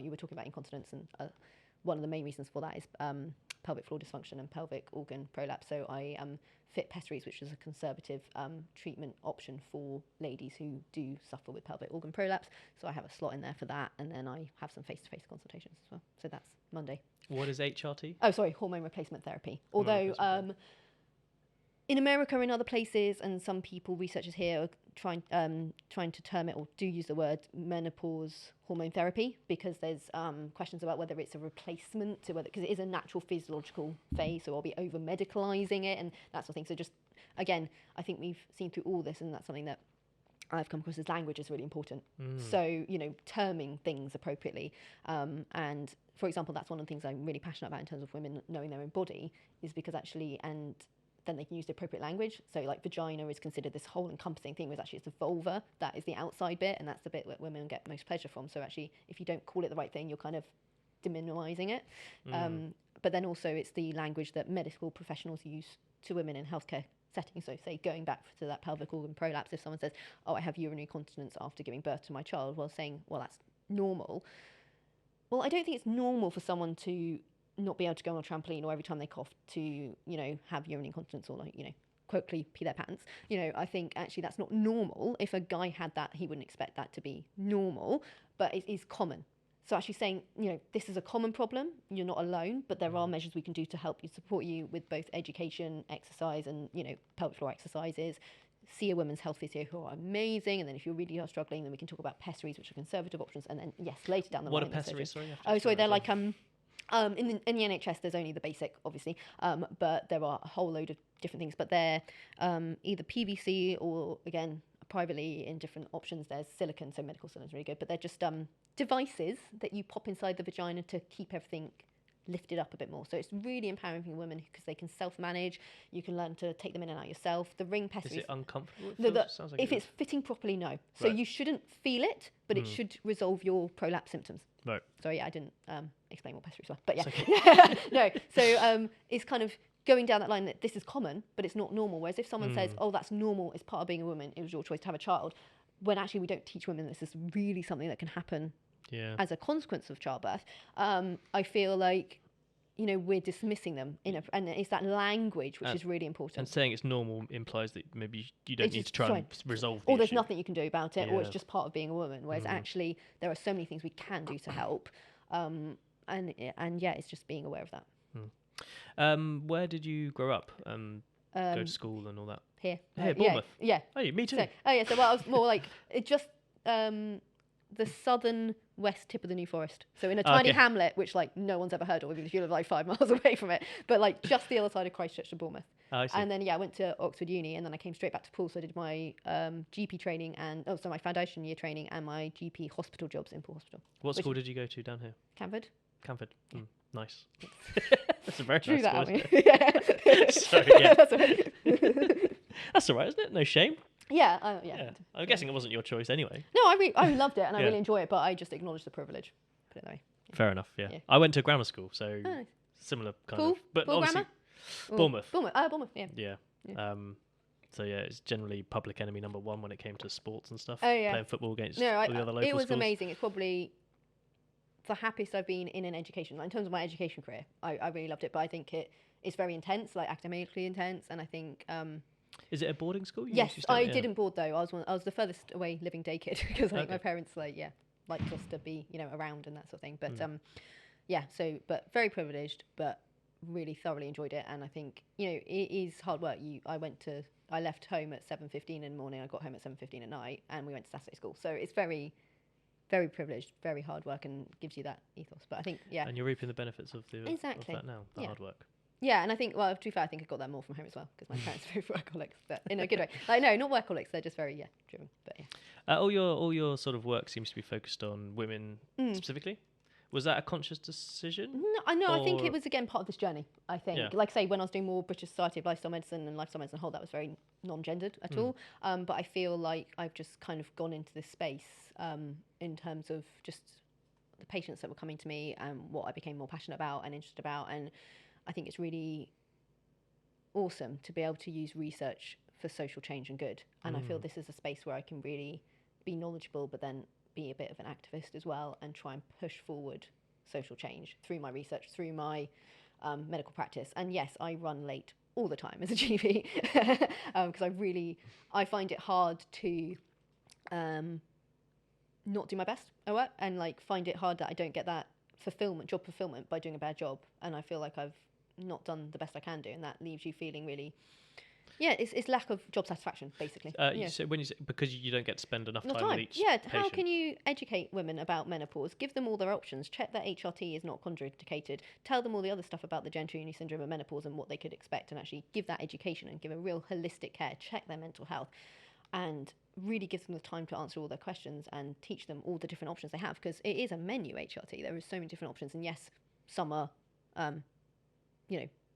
you were talking about incontinence, and one of the main reasons for that is pelvic floor dysfunction and pelvic organ prolapse. So I fit pessaries, which is a conservative treatment option for ladies who do suffer with pelvic organ prolapse. So I have a slot in there for that, and then I have some face-to-face consultations as well. So that's Monday. What is HRT? Oh, sorry, hormone replacement therapy. Although in America and other places, and some people, researchers here, are trying to term it, or do use the word, menopause hormone therapy, because there's questions about whether it's a replacement to whether, because it is a natural physiological phase, so I'll be over medicalizing it and that sort of thing. So just, again, I think we've seen through all this, and that's something that I've come across as language is really important. So, terming things appropriately. And for example, that's one of the things I'm really passionate about in terms of women knowing their own body, is because actually, and then they can use the appropriate language. So like vagina is considered this whole encompassing thing, whereas actually it's the vulva, that is the outside bit, and that's the bit that women get most pleasure from. So actually, if you don't call it the right thing, you're kind of deminimizing it. But then also it's the language that medical professionals use to women in healthcare settings. So say, going back to that pelvic organ prolapse, if someone says, oh, I have urinary incontinence after giving birth to my child, well, saying, well, that's normal. Well, I don't think it's normal for someone to not be able to go on a trampoline, or every time they cough to, have urinary incontinence, or quoquely pee their pants. I think actually that's not normal. If a guy had that, he wouldn't expect that to be normal, but it is common. So actually saying, this is a common problem, you're not alone, but there are measures we can do to help you, support you with both education, exercise, and, pelvic floor exercises. See a women's health physio who are amazing, and then if you really are struggling, then we can talk about pessaries, which are conservative options, and then, yes, later down the line. What are pessaries, sorry? Oh, sorry, they're like, in the NHS, there's only the basic, obviously, but there are a whole load of different things, but they're either PVC or, again, privately in different options. There's silicone, so medical silicone is really good, but they're just devices that you pop inside the vagina to keep everything lifted up a bit more. So it's really empowering for women because they can self-manage. You can learn to take them in and out yourself. The ring pessaries. Is it uncomfortable? Sounds like if it's fitting properly, no. So you shouldn't feel it, but it should resolve your prolapse symptoms. Right. Sorry, I didn't explain what pessaries were, but yeah. Okay. No. So it's kind of going down that line that this is common, but it's not normal. Whereas if someone says, oh, that's normal, it's part of being a woman, it was your choice to have a child, when actually we don't teach women this is really something that can happen as a consequence of childbirth, I feel like, we're dismissing them and it's that language which is really important. And saying it's normal implies that maybe you don't need to try and resolve the or there's issue. nothing you can do about it, or it's just part of being a woman. Whereas actually there are so many things we can do to help, and it's just being aware of that. Where did you grow up? Go to school and all that? Here, Bournemouth. Yeah. Oh, me too. So I was more like the southern west tip of the New Forest. So in a tiny hamlet, which no one's ever heard of, even if you live 5 miles away from it, but just the other side of Christchurch to Bournemouth. Oh, I see. And then I went to Oxford Uni, and then I came straight back to Poole. So I did my GP training and my foundation year training and my GP hospital jobs in Poole Hospital. What school did you go to down here? Camford. Nice. That's a very Drew nice that school, at me. isn't it? Yeah. Sorry, yeah. That's all right. That's all right, isn't it? No shame. Yeah. Yeah. I'm guessing it wasn't your choice anyway. No, I loved it and I Yeah. really enjoy it, but I just acknowledge the privilege. Put it that way. Fair enough. Yeah. Yeah. I went to grammar school, so Oh, nice. similar kind Cool. of. But Cool obviously, grammar? Bournemouth. Bournemouth, yeah. Yeah. Yeah. So yeah, it's generally public enemy number one when it came to sports and stuff. Oh, yeah. Playing football against No, all the other local it was schools. amazing. It's probably the happiest I've been in an education. Like, in terms of my education career, I really loved it. But I think it's very intense, like academically intense. And I think Is it a boarding school? You yes, usually stay at? I Yeah. didn't board though. I was the furthest away living day kid because I think Okay. my parents liked us to be around and that sort of thing. But but very privileged, but really thoroughly enjoyed it. And I think it is hard work. I left home at 7:15 in the morning. I got home at 7:15 at night, and we went to Saturday school. So it's very, very privileged, very hard work, and gives you that ethos. But I think And you're reaping the benefits of Exactly. that now, the Yeah. hard work. yeah, and I think to be fair, I think I got that more from home as well because my parents are very workaholics, but in a good way. Like no, not workaholics. They're just very driven. But yeah. All your sort of work seems to be focused on women specifically. Was that a conscious decision? No, I think Or- it was again part of this journey. I think, Yeah. like I say, when I was doing more British Society of Lifestyle Medicine and Lifestyle Medicine Whole, that was very non-gendered at all. But I feel like I've just kind of gone into this space in terms of just the patients that were coming to me and what I became more passionate about and interested about. And I think it's really awesome to be able to use research for social change and good. And I feel this is a space where I can really be knowledgeable, but then be a bit of an activist as well and try and push forward social change through my research, through my medical practice. And yes, I run late all the time as a GP because I find it hard to not do my best at work and find it hard that I don't get that job fulfillment by doing a bad job. And I feel like I've not done the best I can do, and that leaves you feeling really it's lack of job satisfaction basically. So when you say, because you don't get to spend enough No time with each how patient. can you educate women about menopause, give them all their options, check that HRT is not contraindicated, tell them all the other stuff about the genital urinary syndrome and menopause and what they could expect, and actually give that education and give a real holistic care, check their mental health, and really give them the time to answer all their questions and teach them all the different options they have, because it is a menu HRT. There are so many different options, and yes, some are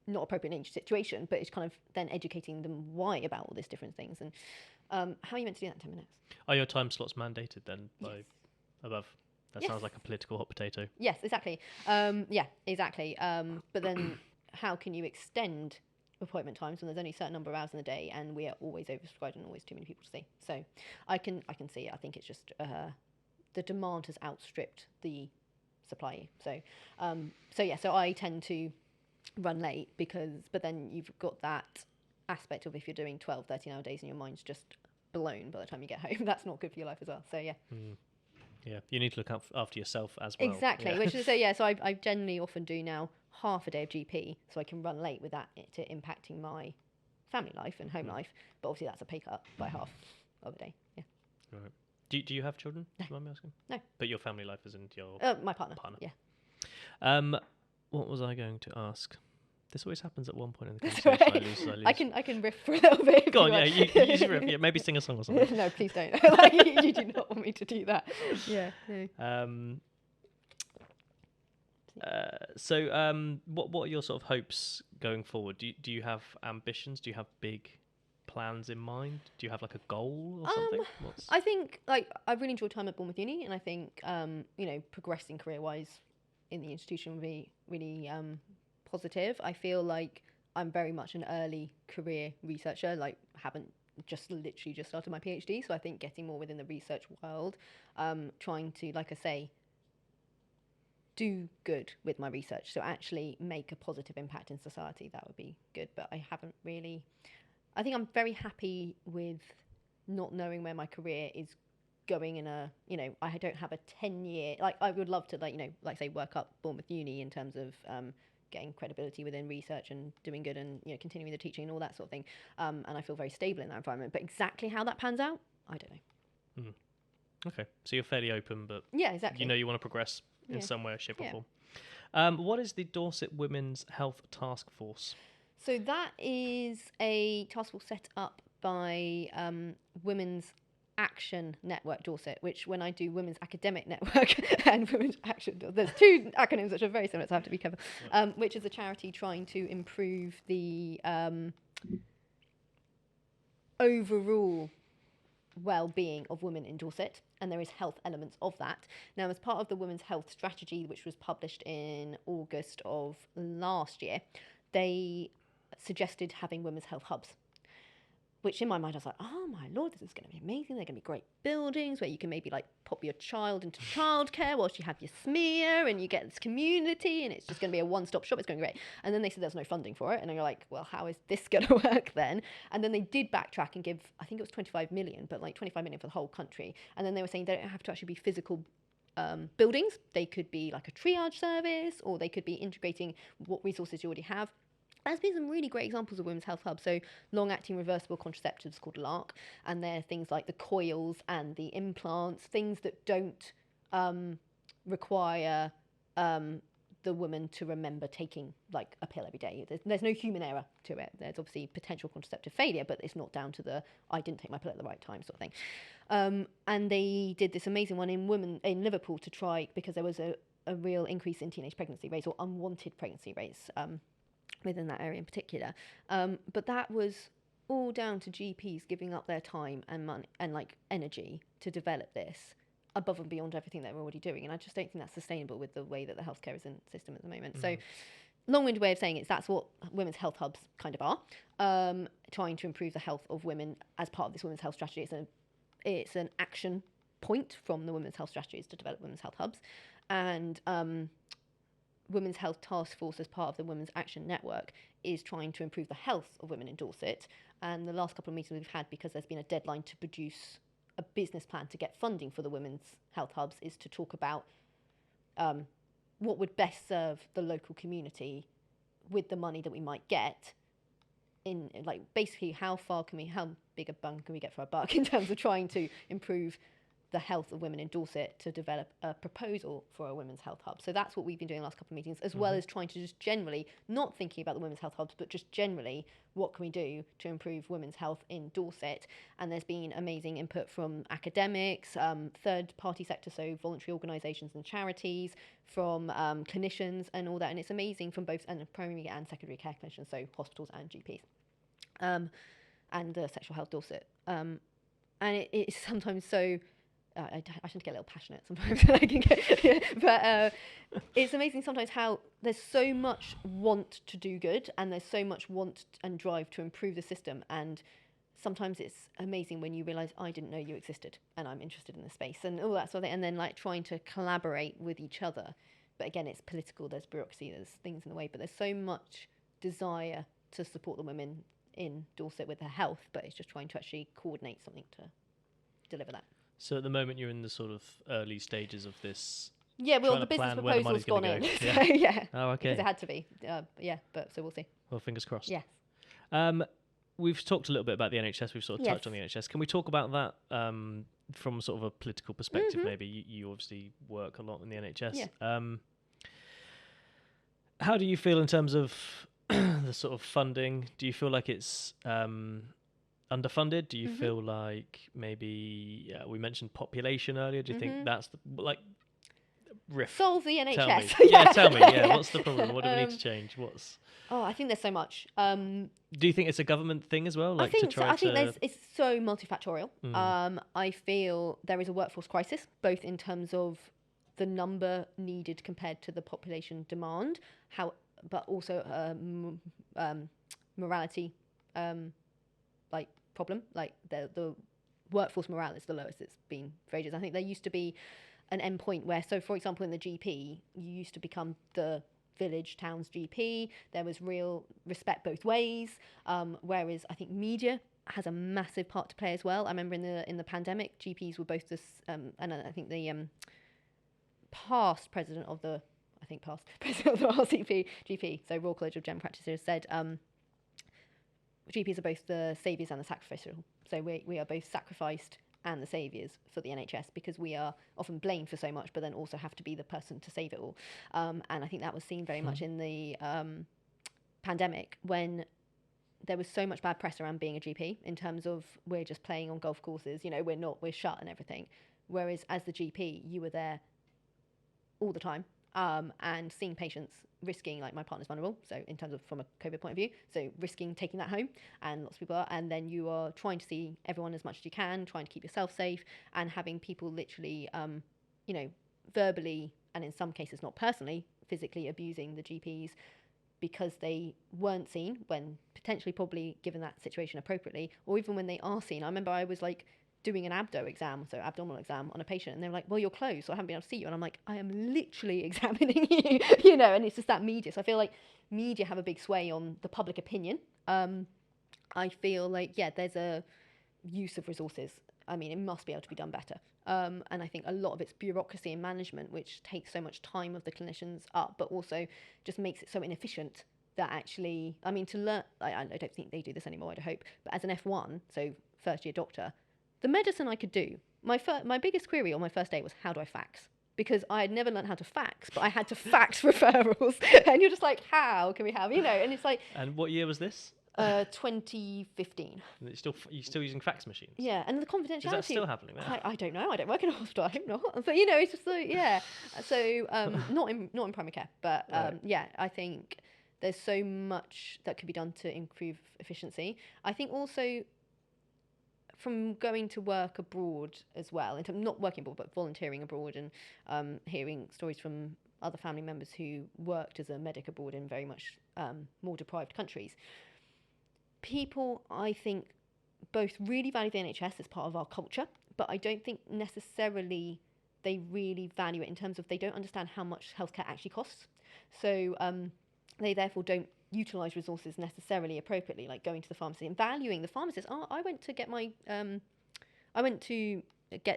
not appropriate in each situation, but it's kind of then educating them why about all these different things. And how are you meant to do that in 10 minutes? Are your time slots mandated then by Yes. above? That Yes. sounds like a political hot potato. Yes, exactly. Exactly. But then how can you extend appointment times when there's only a certain number of hours in the day and we are always oversubscribed and always too many people to see? So I can see it. I think it's just the demand has outstripped the supply. So I tend to run late but then you've got that aspect of if you're doing 12, 13-hour days and your mind's just blown by the time you get home, that's not good for your life as well. So yeah. Yeah, you need to look after yourself as well. Exactly, Yeah. which is so I generally often do now half a day of GP so I can run late without it impacting my family life and home life, but obviously that's a pay cut by half of a day. Yeah. Right. Do you have children? No. Do you mind me asking? No. But your family life isn't your My partner. Yeah. What was I going to ask? This always happens at one point in the That's conversation. right. I lose. I can riff for a little bit. Go on, yeah, you riff. Yeah, maybe sing a song or something. No, please don't. You do not want me to do that. Yeah. No. What are your sort of hopes going forward? Do you have ambitions? Do you have big plans in mind? Do you have like a goal or something? I think I've really enjoyed time at Bournemouth Uni, and I think progressing career-wise in the institution would be really positive. I feel like I'm very much an early career researcher. Haven't literally just started my PhD, so I think getting more within the research world, trying to, like I say, do good with my research, so actually make a positive impact in society. That would be good, but I haven't really. I think I'm very happy with not knowing where my career is going in a, I don't have a 10-year, I would love to, say work up Bournemouth Uni in terms of getting credibility within research and doing good and, continuing the teaching and all that sort of thing. And I feel very stable in that environment, but exactly how that pans out, I don't know. Okay, so you're fairly open, but yeah, exactly. You want to progress in some way, shape or Yeah. form. What is the Dorset Women's Health Task Force? So that is a task force set up by women's Action Network Dorset, which when I do Women's Academic Network and Women's Action, there's two acronyms which are very similar, so I have to be careful, which is a charity trying to improve the overall well-being of women in Dorset, and there is health elements of that. Now, as part of the Women's Health Strategy, which was published in August of last year, they suggested having women's health hubs, which in my mind I was like, oh my lord, this is going to be amazing. They're going to be great buildings where you can maybe like pop your child into childcare whilst you have your smear and you get this community and it's just going to be a one-stop shop. It's going to be great. And then they said there's no funding for it. And you're like, well, how is this going to work then? And then they did backtrack and give, I think it was 25 million, but like 25 million for the whole country. And then they were saying they don't have to actually be physical buildings. They could be like a triage service, or they could be integrating what resources you already have. There's been some really great examples of women's health hubs. So long-acting reversible contraceptives called LARC, and they're things like the coils and the implants, things that don't require the woman to remember taking like a pill every day. There's no human error to it. There's obviously potential contraceptive failure, but it's not down to the I didn't take my pill at the right time sort of thing. And they did this amazing one in Liverpool to try, because there was a real increase in teenage pregnancy rates or unwanted pregnancy rates within that area in particular. But that was all down to GPs giving up their time and money and like energy to develop this above and beyond everything they're already doing. And I just don't think that's sustainable with the way that the healthcare is in system at the moment. So long-winded way of saying it, that's what women's health hubs kind of are, trying to improve the health of women as part of this women's health strategy. It's an action point from the women's health strategies to develop women's health hubs. And Women's Health Task Force, as part of the Women's Action Network, is trying to improve the health of women in Dorset. And the last couple of meetings we've had, because there's been a deadline to produce a business plan to get funding for the women's health hubs, is to talk about what would best serve the local community with the money that we might get. In like basically how big a bung can we get for our buck in terms of trying to improve the health of women in Dorset, to develop a proposal for a women's health hub. So that's what we've been doing the last couple of meetings, as well as trying to just generally, not thinking about the women's health hubs, but just generally, what can we do to improve women's health in Dorset? And there's been amazing input from academics, third-party sector, so voluntary organisations and charities, from clinicians and all that. And it's amazing from both primary and secondary care clinicians, so hospitals and GPs, and Sexual Health Dorset. And it's sometimes so... I tend to get a little passionate sometimes, but it's amazing sometimes how there's so much want to do good, and there's so much want and drive to improve the system, and sometimes it's amazing when you realise I didn't know you existed and I'm interested in the space and all that sort of thing, and then like trying to collaborate with each other. But again, it's political, there's bureaucracy, there's things in the way, but there's so much desire to support the women in Dorset with their health, but it's just trying to actually coordinate something to deliver that. So at the moment you're in the sort of early stages of this. Yeah, well, the business proposal's gone in. Yeah. So, yeah. Oh, okay. Because it had to be. But so we'll see. Well, fingers crossed. Yes. We've talked a little bit about the NHS. We've sort of touched on the NHS. Can we talk about that from sort of a political perspective? Maybe you obviously work a lot in the NHS. Yeah. How do you feel in terms of the sort of funding? Do you feel like it's underfunded? Do you feel like maybe we mentioned population earlier? Do you think that's solve the NHS? Tell me. Tell me. Yeah, what's the problem? What do we need to change? I think there's so much. Do you think it's a government thing as well? I think it's so multifactorial. I feel there is a workforce crisis, both in terms of the number needed compared to the population demand, but also morality problem. Like the workforce morale is the lowest it's been for ages. I think there used to be an end point where, so for example, in the GP, you used to become the village town's GP. There was real respect both ways. Whereas I think media has a massive part to play as well. I remember in the pandemic, GPs were both this, and I think the past president of the RCP GP, so Royal College of General Practitioners, said GPs are both the saviours and the sacrificial. So we are both sacrificed and the saviours for the NHS, because we are often blamed for so much, but then also have to be the person to save it all. And I think that was seen very much in the pandemic, when there was so much bad press around being a GP in terms of we're just playing on golf courses, you know, we're shut and everything. Whereas as the GP, you were there all the time, and seeing patients, risking, like my partner's vulnerable, so in terms of from a COVID point of view, so risking taking that home, and lots of people are, and then you are trying to see everyone as much as you can, trying to keep yourself safe, and having people literally, you know, verbally, and in some cases not personally, physically abusing the GPs because they weren't seen when potentially probably given that situation appropriately, or even when they are seen. I remember I was like doing an abdo exam, so abdominal exam on a patient, and they're like, well, you're closed, so I haven't been able to see you. And I'm like, I am literally examining you, you know, and it's just that media. So I feel like media have a big sway on the public opinion. I feel like, yeah, there's a use of resources. I mean, it must be able to be done better. And I think a lot of it's bureaucracy and management, which takes so much time of the clinicians up, but also just makes it so inefficient that actually, I mean, to learn, I don't think they do this anymore, I'd hope, but as an F1, so first year doctor, the medicine I could do, my biggest query on my first day was, how do I fax? Because I had never learned how to fax, but I had to fax referrals. And you're just like, how can we have, you know, and it's like... And what year was this? 2015. And you're still using fax machines? Yeah, and the confidentiality... Is that still happening there? I don't know. I don't work in a hospital. I hope not. But, you know, it's just like, yeah. So, not in primary care. But, Right. yeah, I think there's so much that could be done to improve efficiency. I think also from going to work abroad as well, in terms not working abroad, but volunteering abroad, and hearing stories from other family members who worked as a medic abroad in very much more deprived countries. People, I think, both really value the NHS as part of our culture, but I don't think necessarily they really value it in terms of they don't understand how much healthcare actually costs. So they therefore don't utilise resources necessarily appropriately, like going to the pharmacy and valuing the pharmacist. Oh, I went to get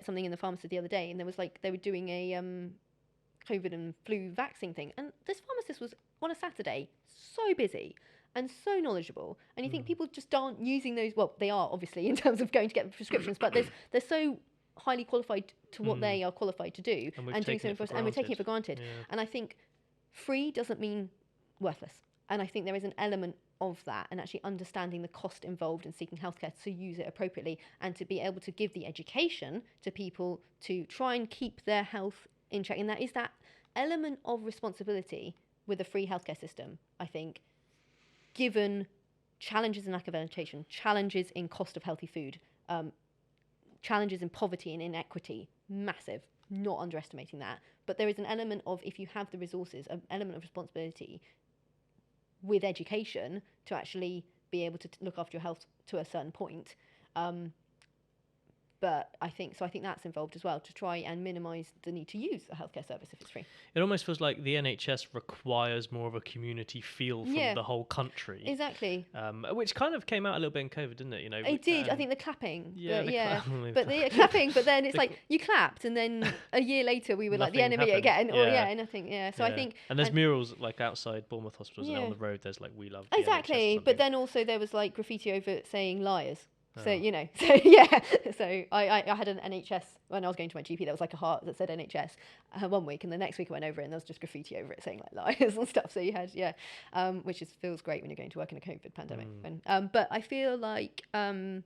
something in the pharmacy the other day, and there was like, they were doing a COVID and flu vaccine thing, and this pharmacist was on a Saturday so busy and so knowledgeable, and you think people just aren't using those. Well, they are obviously in terms of going to get prescriptions, but they're so highly qualified to what they are qualified to do, and doing so and we're taking it for granted. Yeah. And I think free doesn't mean worthless, and I think there is an element of that, and actually understanding the cost involved in seeking healthcare to use it appropriately, and to be able to give the education to people to try and keep their health in check. And that is that element of responsibility with a free healthcare system, I think, given challenges in lack of education, challenges in cost of healthy food, challenges in poverty and inequity, massive, not underestimating that. But there is an element of, if you have the resources, an element of responsibility with education to actually be able to look after your health to a certain point. But I think that's involved as well, to try and minimise the need to use a healthcare service if it's free. It almost feels like the NHS requires more of a community feel from the whole country. Exactly. Which kind of came out a little bit in COVID, didn't it? You know, It did. I think the clapping. Yeah, the clapping. But then it's like you clapped, and then a year later we were like the enemy again. Or nothing. Yeah. So I think. And there's murals like outside Bournemouth Hospitals and on the road. There's like, we love the exactly. NHS, but then also there was like graffiti over it saying liars. So, you know, so yeah. So I had an NHS, when I was going to my GP, there was like a heart that said NHS 1 week, and the next week I went over it and there was just graffiti over it saying like liars and stuff. So you had, which feels great when you're going to work in a COVID pandemic. But I feel like, what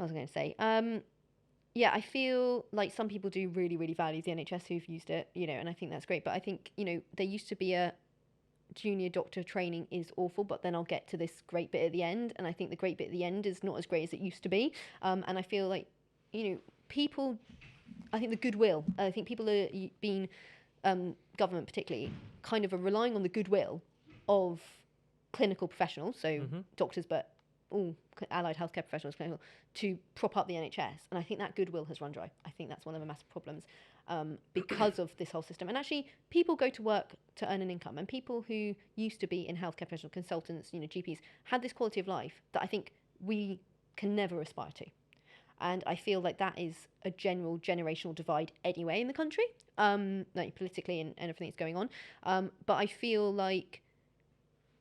was I going to say? I feel like some people do really, really value the NHS who've used it, you know, and I think that's great. But I think, you know, there used to be a junior doctor training is awful, but then I'll get to this great bit at the end, and I think the great bit at the end is not as great as it used to be. And I feel like, you know, people, I think the goodwill, I think people are being, government particularly, kind of are relying on the goodwill of clinical professionals, so doctors, but all allied healthcare professionals, clinical, to prop up the NHS. And I think that goodwill has run dry. I think that's one of the massive problems. Because of this whole system. And actually, people go to work to earn an income, and people who used to be in healthcare professional consultants, you know, GPs, had this quality of life that I think we can never aspire to. And I feel like that is a general generational divide anyway in the country, like politically and everything that's going on. But I feel like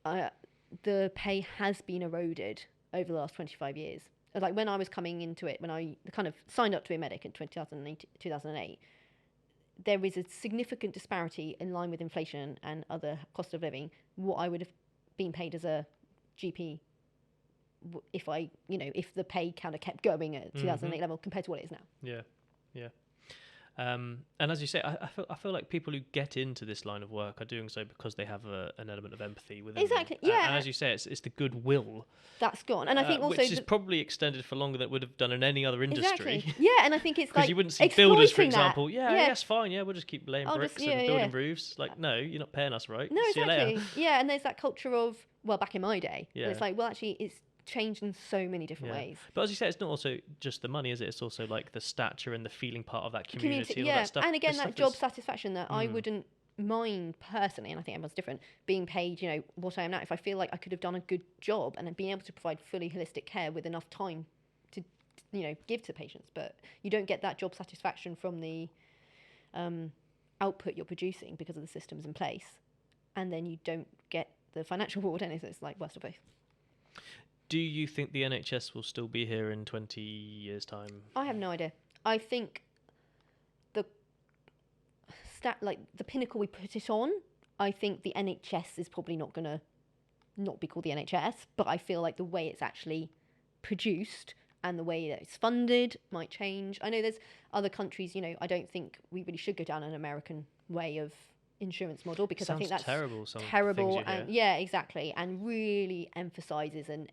the pay has been eroded over the last 25 years. Like when I was coming into it, when I kind of signed up to be a medic in 2008, there is a significant disparity in line with inflation and other cost of living, what I would have been paid as a GP if the pay kind of kept going at 2008 level compared to what it is now. Yeah. And as you say, I feel like people who get into this line of work are doing so because they have an element of empathy within Exactly. them. Yeah. And as you say, it's the goodwill That's gone. And I think also which is probably extended for longer than it would have done in any other industry. Exactly. Yeah, and I think it's because like you wouldn't see builders, for exploiting that. example. Yes, fine. Yeah, we'll just keep laying bricks and building roofs. Like, no, you're not paying us right. No, See you later. exactly. Yeah, and there's that culture of, well, back in my day, Yeah. it's like, well, actually, it's changed in so many different ways. But as you say, it's not also just the money, is it? It's also like the stature and the feeling part of that community and all that stuff. And again, This that stuff job is- satisfaction that I wouldn't mind personally, and I think everyone's different, being paid, what I am now. If I feel like I could have done a good job and being able to provide fully holistic care with enough time to give to patients, but you don't get that job satisfaction from the output you're producing because of the systems in place, and then you don't get the financial reward, and it's like worst of both. Do you think the NHS will still be here in 20 years' time? I have no idea. I think the pinnacle we put it on, I think the NHS is probably not going to not be called the NHS, but I feel like the way it's actually produced and the way that it's funded might change. I know there's other countries, I don't think we really should go down an American way of insurance model because I think that's terrible. And exactly, and really emphasizes and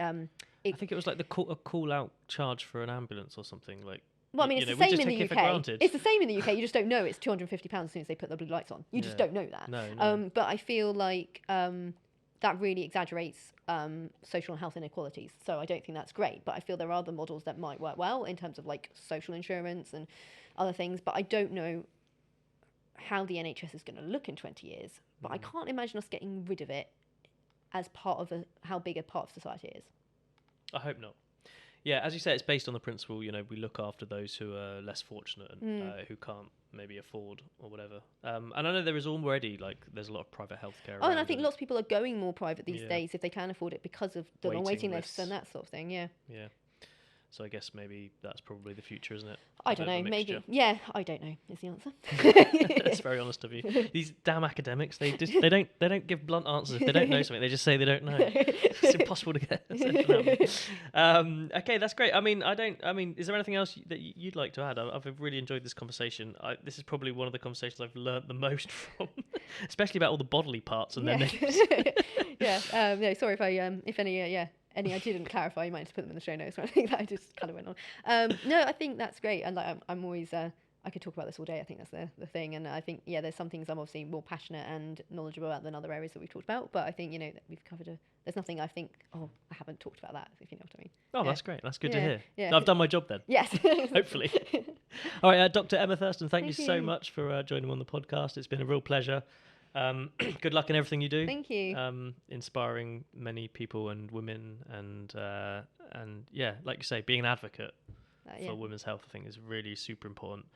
I think it was like a call out charge for an ambulance or something like. Well, I mean, it's the same in the UK. It's the same in the UK. You just don't know it's £250 as soon as they put the blue lights on. You just don't know that. No. But I feel like that really exaggerates social and health inequalities. So I don't think that's great. But I feel there are other models that might work well in terms of like social insurance and other things. But I don't know how the NHS is going to look in 20 years. But I can't imagine us getting rid of it as part of how big a part of society it is. I hope not. Yeah, as you say, it's based on the principle, we look after those who are less fortunate and who can't maybe afford or whatever. And I know there is already, there's a lot of private healthcare around. And I think lots of people are going more private these days if they can afford it because of the long waiting lists and that sort of thing, yeah. So I guess maybe that's probably the future, isn't it? I don't know, maybe. Yeah, I don't know is the answer. That's very honest of you. These damn academics, they don't give blunt answers if they don't know something. They just say they don't know. It's impossible to get. Okay, that's great. I mean, is there anything else that you'd like to add? I've really enjoyed this conversation. This is probably one of the conversations I've learnt the most from, especially about all the bodily parts and their names. No, sorry if any I didn't clarify, you might just put them in the show notes or anything that I just kind of went on. No, I think that's great. And I'm always, I could talk about this all day. I think that's the thing. And I think, there's some things I'm obviously more passionate and knowledgeable about than other areas that we've talked about. But I think, that we've covered there's nothing I think, I haven't talked about that, if you know what I mean. Oh, that's great. That's good to hear. Yeah. I've done my job then. Yes. Hopefully. All right, Dr. Emma Thurston, thank you so much for joining on the podcast. It's been a real pleasure. Good luck in everything you do. Thank you. Inspiring many people and women and like you say, being an advocate for women's health, I think is really super important.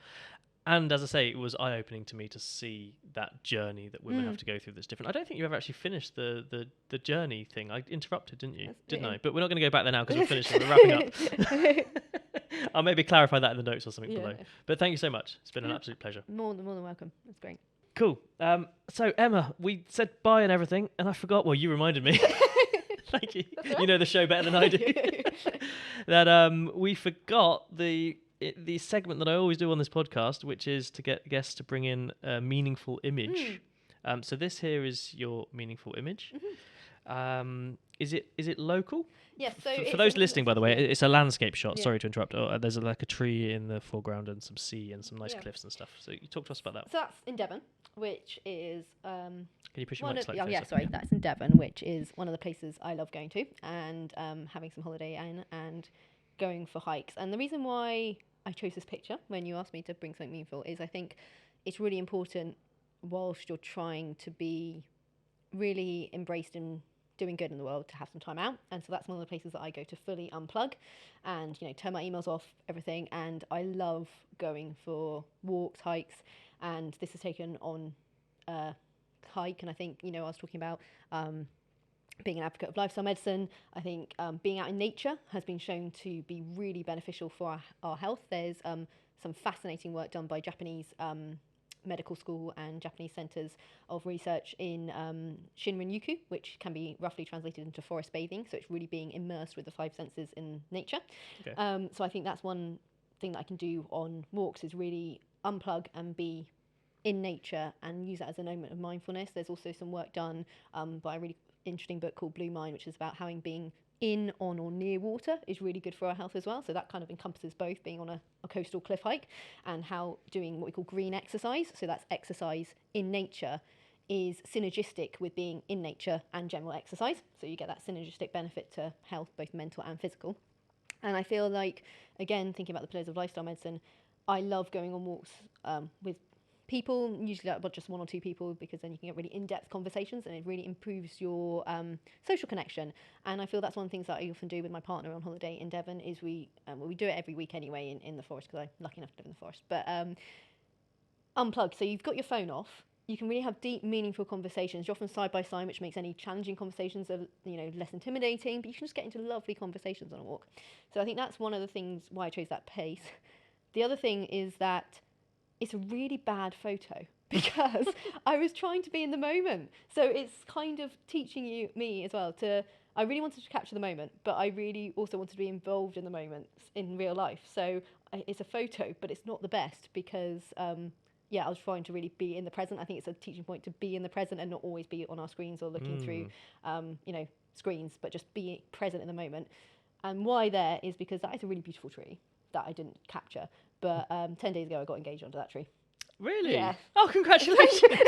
And as I say, it was eye-opening to me to see that journey that women have to go through that's different. I don't think you ever actually finished the journey thing. I interrupted, didn't you? Didn't I? But we're not going to go back there now because we're finished and we're wrapping up. I'll maybe clarify that in the notes or something below. But thank you so much. It's been an absolute pleasure. More than welcome. That's great. Cool. So Emma, we said bye and everything, and I forgot. Well, you reminded me. Thank you. Right. You know the show better than I do. That we forgot the segment that I always do on this podcast, which is to get guests to bring in a meaningful image. So this here is your meaningful image. Is it local? Yes. So for those listening, by the way, it's a landscape shot. Sorry to interrupt. There's a tree in the foreground and some sea and some nice cliffs and stuff. So you talk to us about that. So that's in Devon, which is Can you push your mic slightly? That's in Devon, which is one of the places I love going to and having some holiday in and going for hikes. And the reason why I chose this picture when you asked me to bring something meaningful is I think it's really important whilst you're trying to be really embraced in doing good in the world to have some time out. And so that's one of the places that I go to fully unplug and turn my emails off, everything. And I love going for walks, hikes, and this is taken on a hike. And I think I was talking about being an advocate of lifestyle medicine. I think being out in nature has been shown to be really beneficial for our health. There's some fascinating work done by Japanese medical school and Japanese centres of research in Shinrin-yoku, which can be roughly translated into forest bathing. So it's really being immersed with the five senses in nature. Okay. So I think that's one thing that I can do on walks, is really unplug and be in nature and use that as a moment of mindfulness. There's also some work done by a really interesting book called Blue Mind, which is about how being in, on or near water is really good for our health as well. So that kind of encompasses both being on a coastal cliff hike and how doing what we call green exercise, so that's exercise in nature, is synergistic with being in nature and general exercise. So you get that synergistic benefit to health, both mental and physical. And I feel like, again, thinking about the pillars of lifestyle medicine, I love going on walks with people, usually like just one or two people, because then you can get really in-depth conversations and it really improves your social connection. And I feel that's one of the things that I often do with my partner on holiday in Devon, is we do it every week anyway in the forest, because I'm lucky enough to live in the forest. But unplug. So you've got your phone off. You can really have deep, meaningful conversations. You're often side by side, which makes any challenging conversations less intimidating. But you can just get into lovely conversations on a walk. So I think that's one of the things why I chose that pace. The other thing is that it's a really bad photo, because I was trying to be in the moment. So it's kind of teaching me as well I really wanted to capture the moment, but I really also wanted to be involved in the moments in real life. So it's a photo, but it's not the best, because I was trying to really be in the present. I think it's a teaching point to be in the present and not always be on our screens or looking through, screens, but just be present in the moment. And why there is because that is a really beautiful tree that I didn't capture. But 10 days ago, I got engaged onto that tree. Really? Yeah. Oh, congratulations.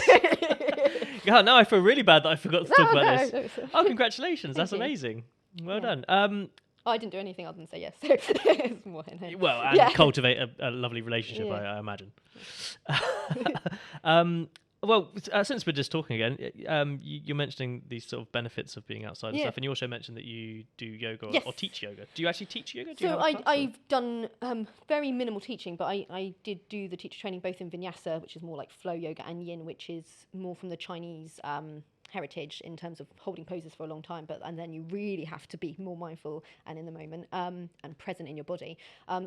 God, now I feel really bad that I forgot to talk about this. Oh, congratulations. That's amazing. Well done. I didn't do anything other than say yes. It's more well, and cultivate a lovely relationship, I imagine. Well, since we're just talking again, you're mentioning these sort of benefits of being outside and stuff, and you also mentioned that you do yoga or teach yoga. Do you actually teach yoga? Do you have I've done very minimal teaching, but I did do the teacher training both in vinyasa, which is more like flow yoga, and yin, which is more from the Chinese heritage in terms of holding poses for a long time, and then you really have to be more mindful and in the moment and present in your body.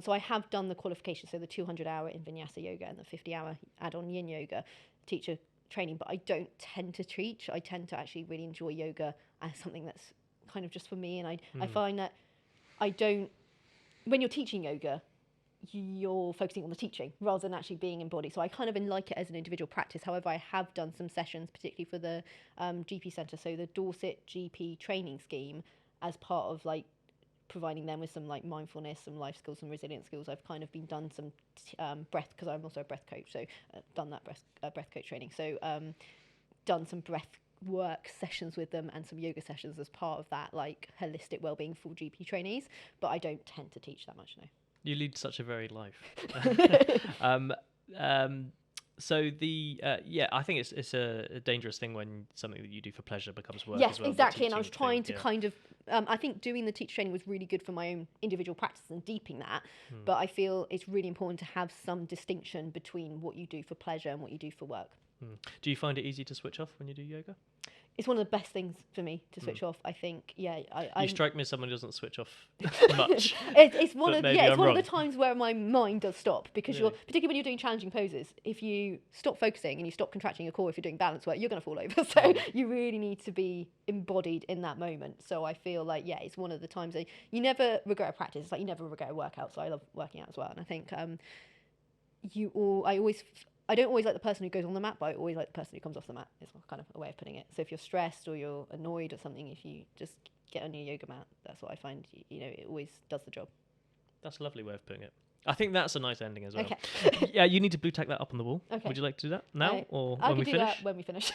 So I have done the qualification, so the 200-hour in vinyasa yoga and the 50-hour add-on yin yoga teacher training, but I don't tend to teach. I tend to actually really enjoy yoga as something that's kind of just for me, and I find that when you're teaching yoga, you're focusing on the teaching rather than actually being embodied. So I kind of like it as an individual practice. However, I have done some sessions, particularly for the GP centre, so the Dorset GP training scheme, as part of like providing them with some like mindfulness, some life skills, some resilience skills. I've kind of done some breath, because I'm also a breath coach, so done that breath coach training. So done some breath work sessions with them and some yoga sessions as part of that like holistic wellbeing for GP trainees. But I don't tend to teach that much, no. You lead such a varied life. So I think it's a dangerous thing when something that you do for pleasure becomes work as well. Yes, exactly. And I was trying to kind of, I think doing the teacher training was really good for my own individual practice and deepening that. But I feel it's really important to have some distinction between what you do for pleasure and what you do for work. Do you find it easy to switch off when you do yoga? It's one of the best things for me to switch off. I think, You strike me as someone who doesn't switch off much. It's one of the times where my mind does stop, because you're, particularly when you're doing challenging poses, if you stop focusing and you stop contracting your core, if you're doing balance work, you're going to fall over. So you really need to be embodied in that moment. So I feel like, it's one of the times that you never regret a practice. It's like you never regret a workout. So I love working out as well. And I think I don't always like the person who goes on the mat, but I always like the person who comes off the mat, is kind of a way of putting it. So if you're stressed or you're annoyed or something, if you just get on your yoga mat, that's what I find, it always does the job. That's a lovely way of putting it. I think that's a nice ending as well. Okay. Yeah, you need to blue tack that up on the wall. Okay. Would you like to do that now or I when we finish? That when we finish.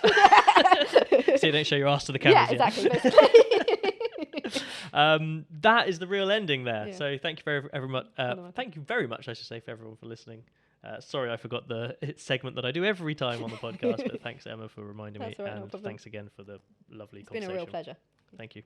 So you don't show your ass to the cameras. Yeah, exactly. Basically. That is the real ending there. Yeah. So thank you thank you very much, I should say, for everyone for listening. Sorry, I forgot the segment that I do every time on the podcast, but thanks, Emma, for reminding me. Right, and thanks again for the lovely conversation. It's been a real pleasure. Thank you.